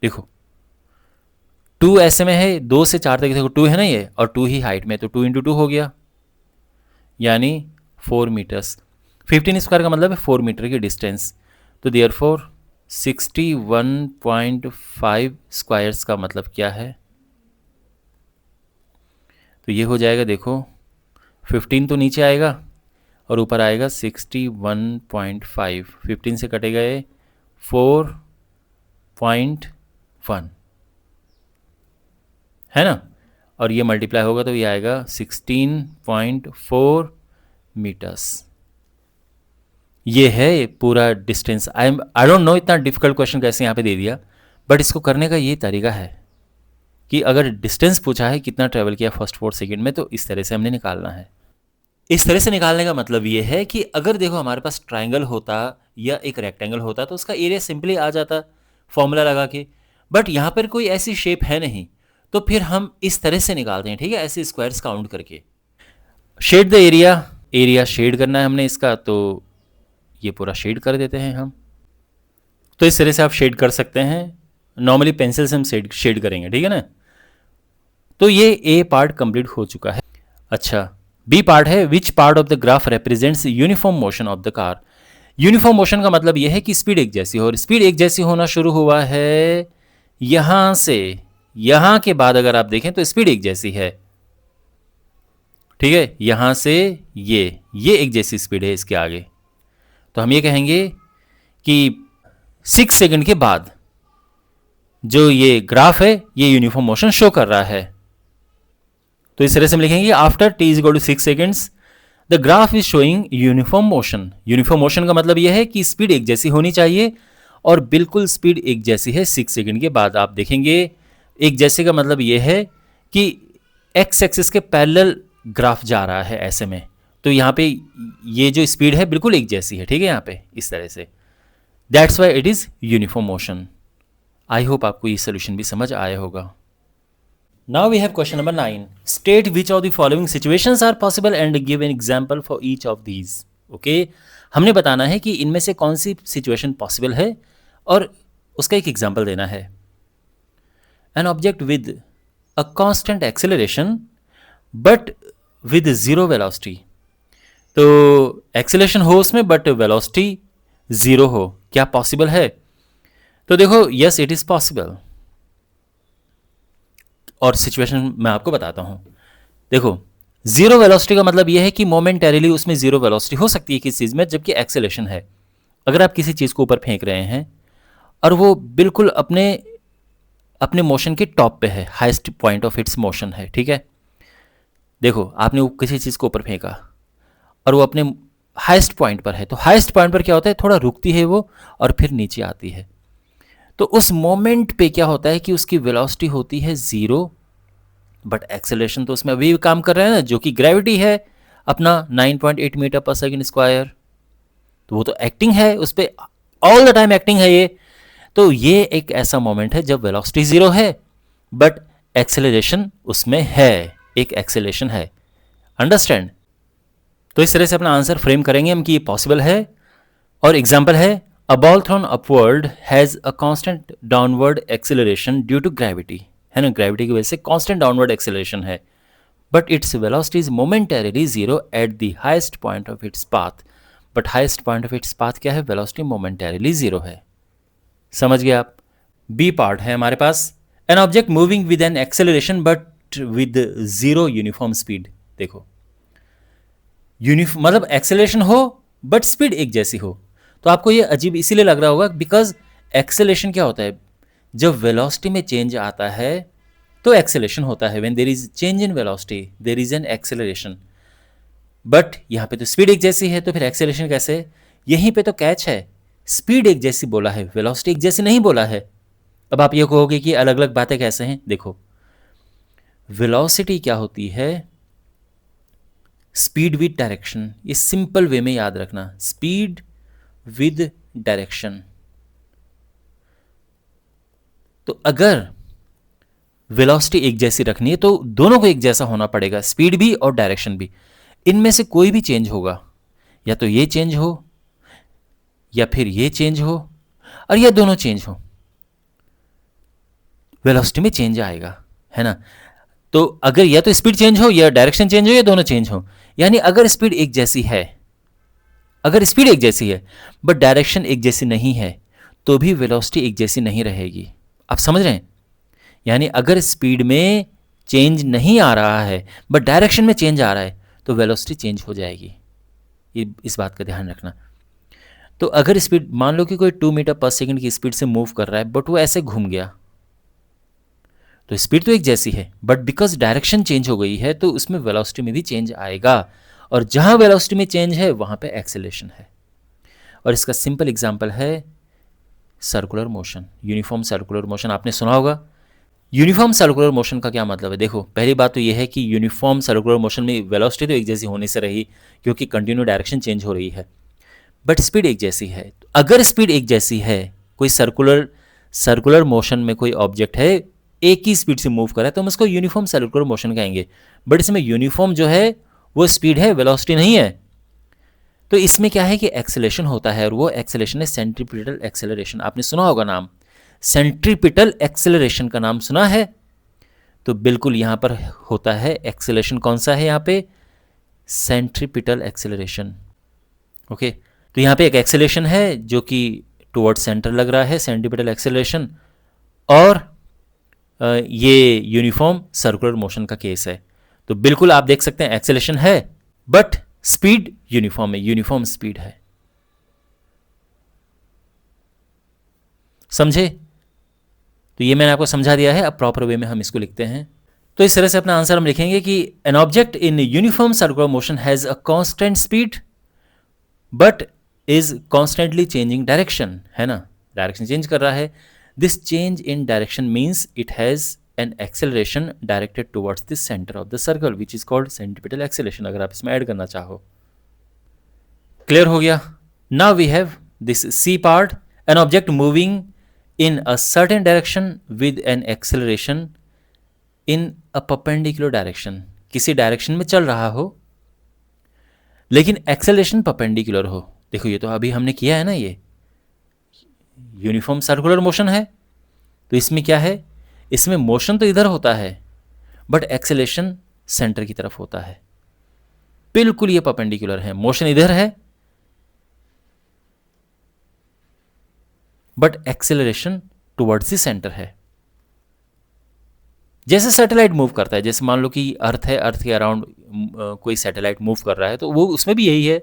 देखो 2 ऐसे में है, 2 से 4 तक देखो 2 है ना ये, और 2 ही हाइट में, तो 2 × 2 हो गया, यानी 4 मीटर्स। 15 स्क्वायर का मतलब है 4 मीटर की डिस्टेंस। तो देयरफॉर 61.5 स्क्वायर्स का मतलब क्या है? तो ये हो जाएगा, देखो 15 तो नीचे आएगा और ऊपर आएगा 61.5, 15 से कटेगा ये 4.1, है ना, और ये मल्टीप्लाई होगा तो ये आएगा 16.4 मीटर्स। ये है पूरा डिस्टेंस। आई डोंट नो इतना डिफिकल्ट क्वेश्चन कैसे यहाँ पे दे दिया, बट इसको करने का ये तरीका है कि अगर डिस्टेंस पूछा है कितना ट्रेवल किया फर्स्ट 4 सेकेंड में, तो इस तरह से हमने निकालना है। इस तरह से निकालने का मतलब ये है कि अगर देखो हमारे पास ट्राइंगल होता या एक रेक्टेंगल होता तो उसका एरिया सिंपली आ जाता फॉर्मूला लगा के, बट यहाँ पर कोई ऐसी शेप है नहीं, तो फिर हम इस तरह से निकालते हैं, ठीक है, ऐसे स्क्वायर्स काउंट करके। Shade the area, area shade करना है हमने इसका, तो ये पूरा शेड कर देते हैं हम। तो इस तरह से आप शेड कर सकते हैं, नॉर्मली पेंसिल से हम शेड करेंगे, ठीक है ना। तो ये ए पार्ट कंप्लीट हो चुका है। अच्छा, बी पार्ट है, which part of the graph represents uniform motion of the car. Uniform motion का मतलब यह है कि स्पीड एक जैसी हो, और स्पीड एक जैसी होना शुरू हुआ है यहां से, यहां के बाद अगर आप देखें तो स्पीड एक जैसी है, ठीक है, यहां से ये एक जैसी स्पीड है इसके आगे। तो हम ये कहेंगे कि 6 सेकंड के बाद जो ये ग्राफ है ये यूनिफॉर्म मोशन शो कर रहा है। तो इस तरह से हम लिखेंगे after t = 6 seconds the graph is showing uniform motion. Uniform motion का मतलब यह है कि स्पीड एक जैसी होनी चाहिए, और बिल्कुल स्पीड एक जैसी है 6 सेकंड के बाद। आप देखेंगे एक जैसे का मतलब यह है कि एक्स एक्सिस के पैरेलल ग्राफ जा रहा है ऐसे में, तो यहाँ पे ये जो स्पीड है बिल्कुल एक जैसी है, ठीक है, यहाँ पे इस तरह से, that's why it is uniform motion. I hope आपको ये सोल्यूशन भी समझ आया होगा। Now we have question number 9. State which of the following situations are possible and give an example for each of these. Okay? हमने बताना है कि इनमें से कौन सी सिचुएशन पॉसिबल है और उसका एक एग्जाम्पल देना है। An object with a constant acceleration but with zero velocity तो एक्सेलेरेशन हो उसमें बट वेलोसिटी ज़ीरो हो, क्या पॉसिबल है? तो देखो यस इट इज़ पॉसिबल, और सिचुएशन मैं आपको बताता हूँ। देखो जीरो वेलोसिटी का मतलब यह है कि मोमेंटरीली उसमें जीरो वेलोसिटी हो सकती है किसी चीज़ में, जबकि एक्सेलेरेशन है। अगर आप किसी चीज़ को ऊपर फेंक रहे हैं और वो बिल्कुल अपने अपने मोशन के टॉप पे है, highest point of it's motion है, ठीक है। देखो आपने वो किसी चीज़ को ऊपर फेंका और वो अपने हाईएस्ट पॉइंट पर है, तो हाईएस्ट पॉइंट पर क्या होता है, थोड़ा रुकती है वो और फिर नीचे आती है। तो उस मोमेंट पे क्या होता है कि उसकी वेलोसिटी होती है ज़ीरो, बट एक्सेलरेशन तो उसमें अभी भी काम कर रहा है ना, जो कि ग्रेविटी है अपना 9.8 मीटर पर सेकेंड स्क्वायर। तो वो तो एक्टिंग है, उस पर ऑल द टाइम एक्टिंग है ये। तो ये एक ऐसा मोमेंट है जब वेलोसिटी ज़ीरो है बट एक्सेलरेशन उसमें है, एक एक्सेलरेशन है। अंडरस्टैंड? तो इस तरह से अपना आंसर फ्रेम करेंगे हम कि ये पॉसिबल है। और एग्जाम्पल है, a ball thrown upward has a constant downward acceleration due to gravity, है ना, ग्रेविटी की वजह से कांस्टेंट डाउनवर्ड एक्सेलरेशन है, but its velocity is momentarily zero at the highest point of its path. But highest point of its path क्या है, velocity momentarily zero है। समझ गए आप? बी पार्ट है हमारे पास, an object moving with an acceleration but with zero uniform speed. देखो मतलब एक्सेलरेशन हो बट स्पीड एक जैसी हो। तो आपको ये अजीब इसीलिए लग रहा होगा बिकॉज एक्सेलरेशन क्या होता है, जब वेलोसिटी में चेंज आता है तो एक्सेलरेशन होता है। When there is change in velocity there is an acceleration, but यहाँ पे तो स्पीड एक जैसी है, तो फिर एक्सेलरेशन कैसे? यहीं पे तो कैच है, स्पीड एक जैसी बोला है, वेलोसिटी एक जैसी नहीं बोला है। अब आप ये कहोगे कि अलग अलग बातें कैसे हैं? देखो वेलोसिटी क्या होती है, स्पीड विद डायरेक्शन। ये सिंपल वे में याद रखना, स्पीड विद डायरेक्शन। तो अगर वेलोसिटी एक जैसी रखनी है तो दोनों को एक जैसा होना पड़ेगा, स्पीड भी और डायरेक्शन भी। इनमें से कोई भी चेंज होगा, या तो ये चेंज हो या फिर ये चेंज हो और या दोनों चेंज हो, वेलोसिटी में चेंज आएगा, है ना। तो अगर या तो स्पीड चेंज हो या डायरेक्शन चेंज हो या दोनों चेंज हो, यानी अगर स्पीड एक जैसी है, अगर स्पीड एक जैसी है बट डायरेक्शन एक जैसी नहीं है, तो भी वेलोसिटी एक जैसी नहीं रहेगी। आप समझ रहे हैं? यानी अगर स्पीड में चेंज नहीं आ रहा है बट डायरेक्शन में चेंज आ रहा है तो वेलोसिटी चेंज हो जाएगी। ये इस बात का ध्यान रखना। तो अगर स्पीड मान लो कि कोई 2 मीटर पर सेकंड की स्पीड से मूव कर रहा है बट वो ऐसे घूम गया, तो स्पीड तो एक जैसी है बट बिकॉज डायरेक्शन चेंज हो गई है तो उसमें वेलोसिटी में भी चेंज आएगा, और जहां वेलोसिटी में चेंज है वहां पे एक्सेलरेशन है। और इसका सिंपल एग्जांपल है circular motion, uniform circular motion. आपने सुना होगा। यूनिफॉर्म सर्कुलर मोशन का क्या मतलब है? देखो पहली बात तो यह है कि यूनिफॉर्म सर्कुलर मोशन में वेलोसिटी तो एक जैसी होने से रही क्योंकि कंटिन्यू डायरेक्शन चेंज हो रही है, बट स्पीड एक जैसी है। तो अगर स्पीड एक जैसी है, कोई सर्कुलर मोशन में कोई ऑब्जेक्ट है एक ही स्पीड से मूव कर रहा है, तो हम उसको यूनिफॉर्म सर्कुलर मोशन कहेंगे। बट इसमें यूनिफॉर्म जो है वो स्पीड है, वेलोसिटी नहीं है। तो इसमें क्या है कि एक्सेलरेशन होता है, और वो एक्सेलरेशन है सेंट्रीपिटल एक्सेलरेशन। आपने सुना होगा नाम, सेंट्रीपिटल एक्सेलरेशन का नाम सुना है? तो बिल्कुल यहां पर होता है एक्सेलरेशन। कौन सा है यहाँ पे? Centripetal acceleration. ओके, तो यहाँ पे एक एक्सेलरेशन है जो कि टुवर्ड सेंटर लग रहा है, सेंट्रीपिटल एक्सेलरेशन, और ये यूनिफॉर्म सर्कुलर मोशन का केस है। तो बिल्कुल आप देख सकते हैं एक्सेलरेशन है बट स्पीड यूनिफॉर्म है, यूनिफॉर्म स्पीड है। समझे? तो ये मैंने आपको समझा दिया है, अब प्रॉपर वे में हम इसको लिखते हैं। तो इस तरह से अपना आंसर हम लिखेंगे कि an object in uniform circular motion has a constant speed but is constantly changing direction, है ना, डायरेक्शन चेंज कर रहा है। This change in direction means it has an acceleration directed towards the centre of the circle which is called centripetal acceleration, अगर आप इसमें add करना चाहो। क्लियर हो गया? Now we have this C part, an object moving in a certain direction with an acceleration in a perpendicular direction, किसी direction में चल रहा हो लेकिन एक्सेलरेशन परपेंडिकुलर हो। देखो ये तो अभी हमने किया है ना, ये यूनिफॉर्म सर्कुलर मोशन है, तो इसमें क्या है, इसमें मोशन तो इधर होता है बट एक्सेलरेशन सेंटर की तरफ होता है। बिल्कुल ये परपेंडिकुलर है, मोशन इधर है but acceleration towards the centre है। जैसे सैटेलाइट मूव करता है, जैसे मान लो कि अर्थ है, अर्थ के अराउंड कोई सैटेलाइट मूव कर रहा है, तो वो उसमें भी यही है,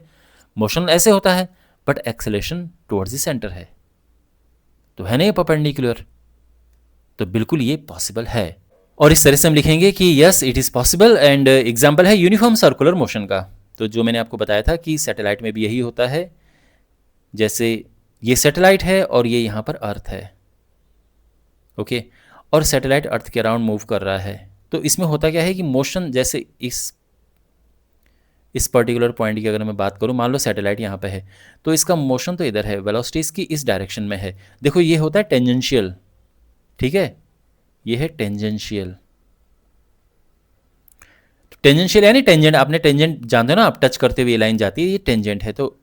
मोशन ऐसे होता है but acceleration towards the centre है, तो है ना ये परपेंडिकुलर। तो बिल्कुल ये पॉसिबल है। और इस तरह से हम लिखेंगे कि yes it is possible. And example है यूनिफॉर्म सर्कुलर मोशन का। तो जो मैंने आपको बताया था कि सैटेलाइट में भी यही होता है, जैसे ये सैटेलाइट है और ये यहाँ पर अर्थ है, ओके, और सैटेलाइट अर्थ के अराउंड मूव कर रहा है। तो इसमें होता क्या है कि मोशन, जैसे इस पर्टिकुलर पॉइंट की अगर मैं बात करूँ, मान लो सैटेलाइट यहाँ पे है, तो इसका मोशन तो इधर है, वेलोसिटी इसकी इस डायरेक्शन में है। देखो ये होता है टेंजेंशियल, ठीक है, ये है टेंजेंशियल। टेंजेंशियल यानी टेंजेंट, आपने टेंजेंट जानते हो ना, आप टच करते हुए ये लाइन जाती है, ये टेंजेंट है। तो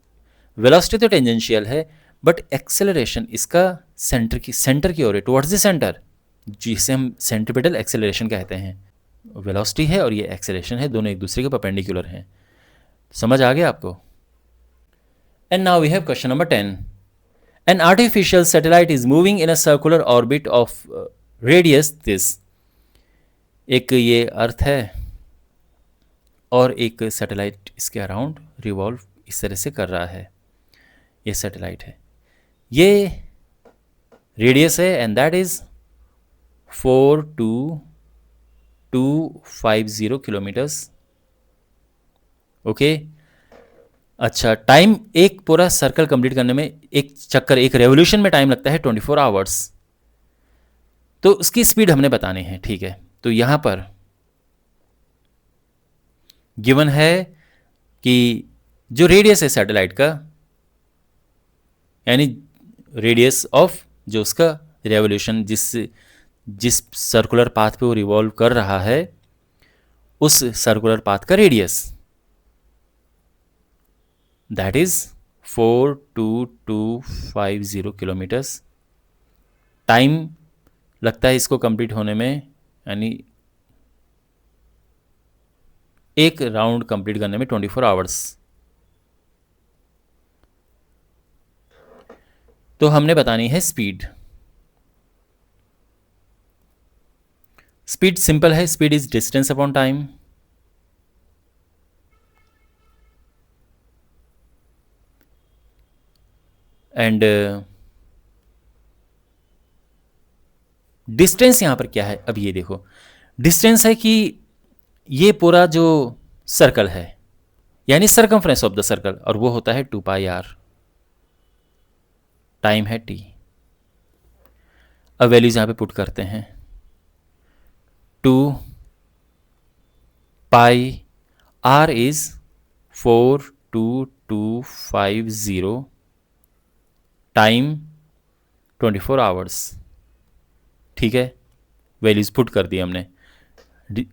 वेलोसिटी तो टेंजेंशियल है बट एक्सेलरेशन इसका सेंटर की ओर है, टुवर्ड्स द सेंटर, जिसे हम सेंट्रीपिटल एक्सेलरेशन कहते हैं। वेलोसिटी है और ये एक्सेलरेशन है, दोनों एक दूसरे के परपेंडिकुलर हैं। समझ आ गया आपको? And now we have question number 10। An artificial satellite is moving in a circular orbit of radius this. एक ये अर्थ है और एक सैटेलाइट इसके अराउंड रिवॉल्व इस तरह से कर रहा है, ये सैटेलाइट है, ये रेडियस है and that is 42250 kilometres, okay. अच्छा, टाइम एक पूरा सर्कल कंप्लीट करने में, एक चक्कर, एक रेवोल्यूशन में टाइम लगता है 24 आवर्स। तो उसकी स्पीड हमने बतानी है, ठीक है। तो यहां पर गिवन है कि जो रेडियस है सैटेलाइट का, यानी रेडियस ऑफ जो उसका रेवोल्यूशन, जिस सर्कुलर पाथ पे वो रिवॉल्व कर रहा है, उस सर्कुलर पाथ का radius, that is 42250 kilometres. Time लगता है इसको कंप्लीट होने में, यानी एक राउंड कंप्लीट करने में 24 आवर्स। तो हमने बतानी है स्पीड। स्पीड सिंपल है, speed is distance upon time. And distance यहां पर क्या है, अब ये देखो, डिस्टेंस है कि ये पूरा जो सर्कल है, यानी सर्कमफ्रेंस ऑफ द सर्कल, और वो होता है 2πr, टाइम है t। अब वैल्यूज यहां पे पुट करते हैं, 2πr इज 42250, टाइम 24 आवर्स, ठीक है। वैल्यूज पुट कर दी हमने।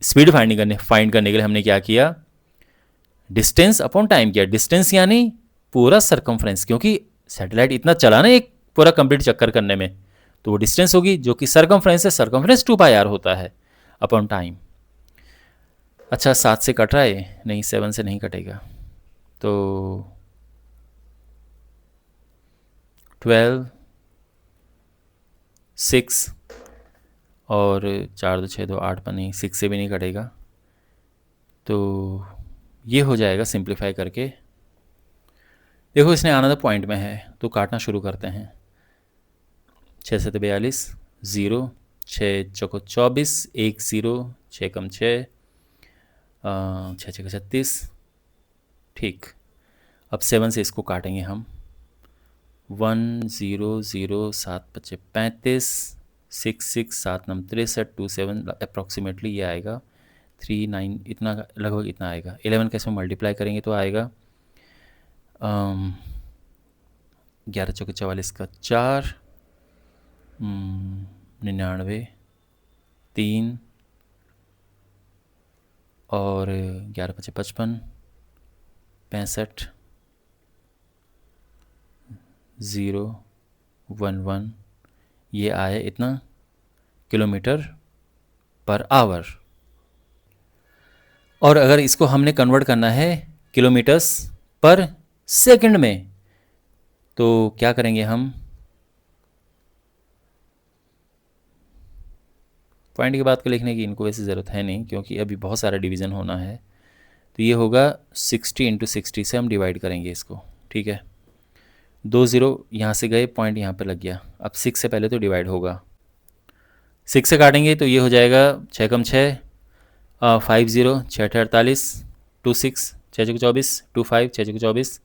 स्पीड फाइंड करने के लिए हमने क्या किया, डिस्टेंस अपॉन टाइम किया। डिस्टेंस यानी पूरा सरकमफ्रेंस, क्योंकि सैटेलाइट इतना चला ना एक पूरा कंप्लीट चक्कर करने में, तो वो डिस्टेंस होगी जो कि सरकमफ्रेंस है, सरकमफ्रेंस 2πr होता है अपॉन टाइम। अच्छा, 7 से कट रहा है, नहीं 7 से नहीं कटेगा, तो 12 6 और 4 2 6 2 8 पर नहीं, 6 से भी नहीं कटेगा, तो ये हो जाएगा सिंप्लीफाई करके। देखो इसने आना तो पॉइंट में है, तो काटना शुरू करते हैं। 6 7 42, 0, 6 चौको 24, 1 0, 6 कम 6, 6 6 36, ठीक। अब 7 से इसको काटेंगे हम, 1 0 0, 7 5 35, 6 6, 7 9 63, 2 7, अप्रॉक्सीमेटली ये आएगा 3 9, इतना लगभग इतना आएगा। 11 कैसे मल्टीप्लाई करेंगे तो आएगा 11 चौके 44 का 4, 99, 3 और 11 5 55, 65, 0 1 1, ये आया इतना किलोमीटर पर आवर। और अगर इसको हमने कन्वर्ट करना है किलोमीटर्स पर सेकंड में। तो क्या करेंगे हम, पॉइंट के बाद को लिखने की इनको वैसे ज़रूरत है नहीं क्योंकि अभी बहुत सारा डिवीज़न होना है। तो ये होगा 60 × 60 से हम डिवाइड करेंगे इसको, ठीक है। 2 0 यहाँ से गए, पॉइंट यहाँ पर लग गया। अब 6 से पहले तो डिवाइड होगा, 6 से काटेंगे तो ये हो जाएगा 6 कम 6 5 0 6 48 2 6 6 चौके 24 2 5 6 चौके 24।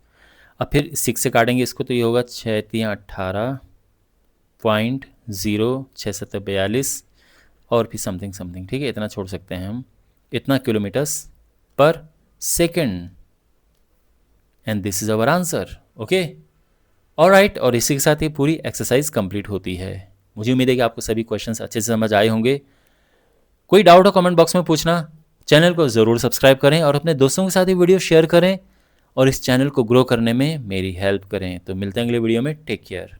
अब फिर 6 से काटेंगे इसको तो ये होगा 6 3 18 पॉइंट 0 6 7 42 और फिर समथिंग समथिंग, ठीक है। इतना छोड़ सकते हैं हम, इतना kilometres per second, and this is our answer. Okay, alright. और इसी के साथ ये पूरी एक्सरसाइज कंप्लीट होती है। मुझे उम्मीद है कि आपको सभी क्वेश्चंस अच्छे से समझ आए होंगे। कोई डाउट हो कमेंट बॉक्स में पूछना, चैनल को ज़रूर सब्सक्राइब करें और अपने दोस्तों के साथ ये वीडियो शेयर करें और इस चैनल को ग्रो करने में मेरी हेल्प करें। तो मिलते हैं अगले वीडियो में, टेक केयर।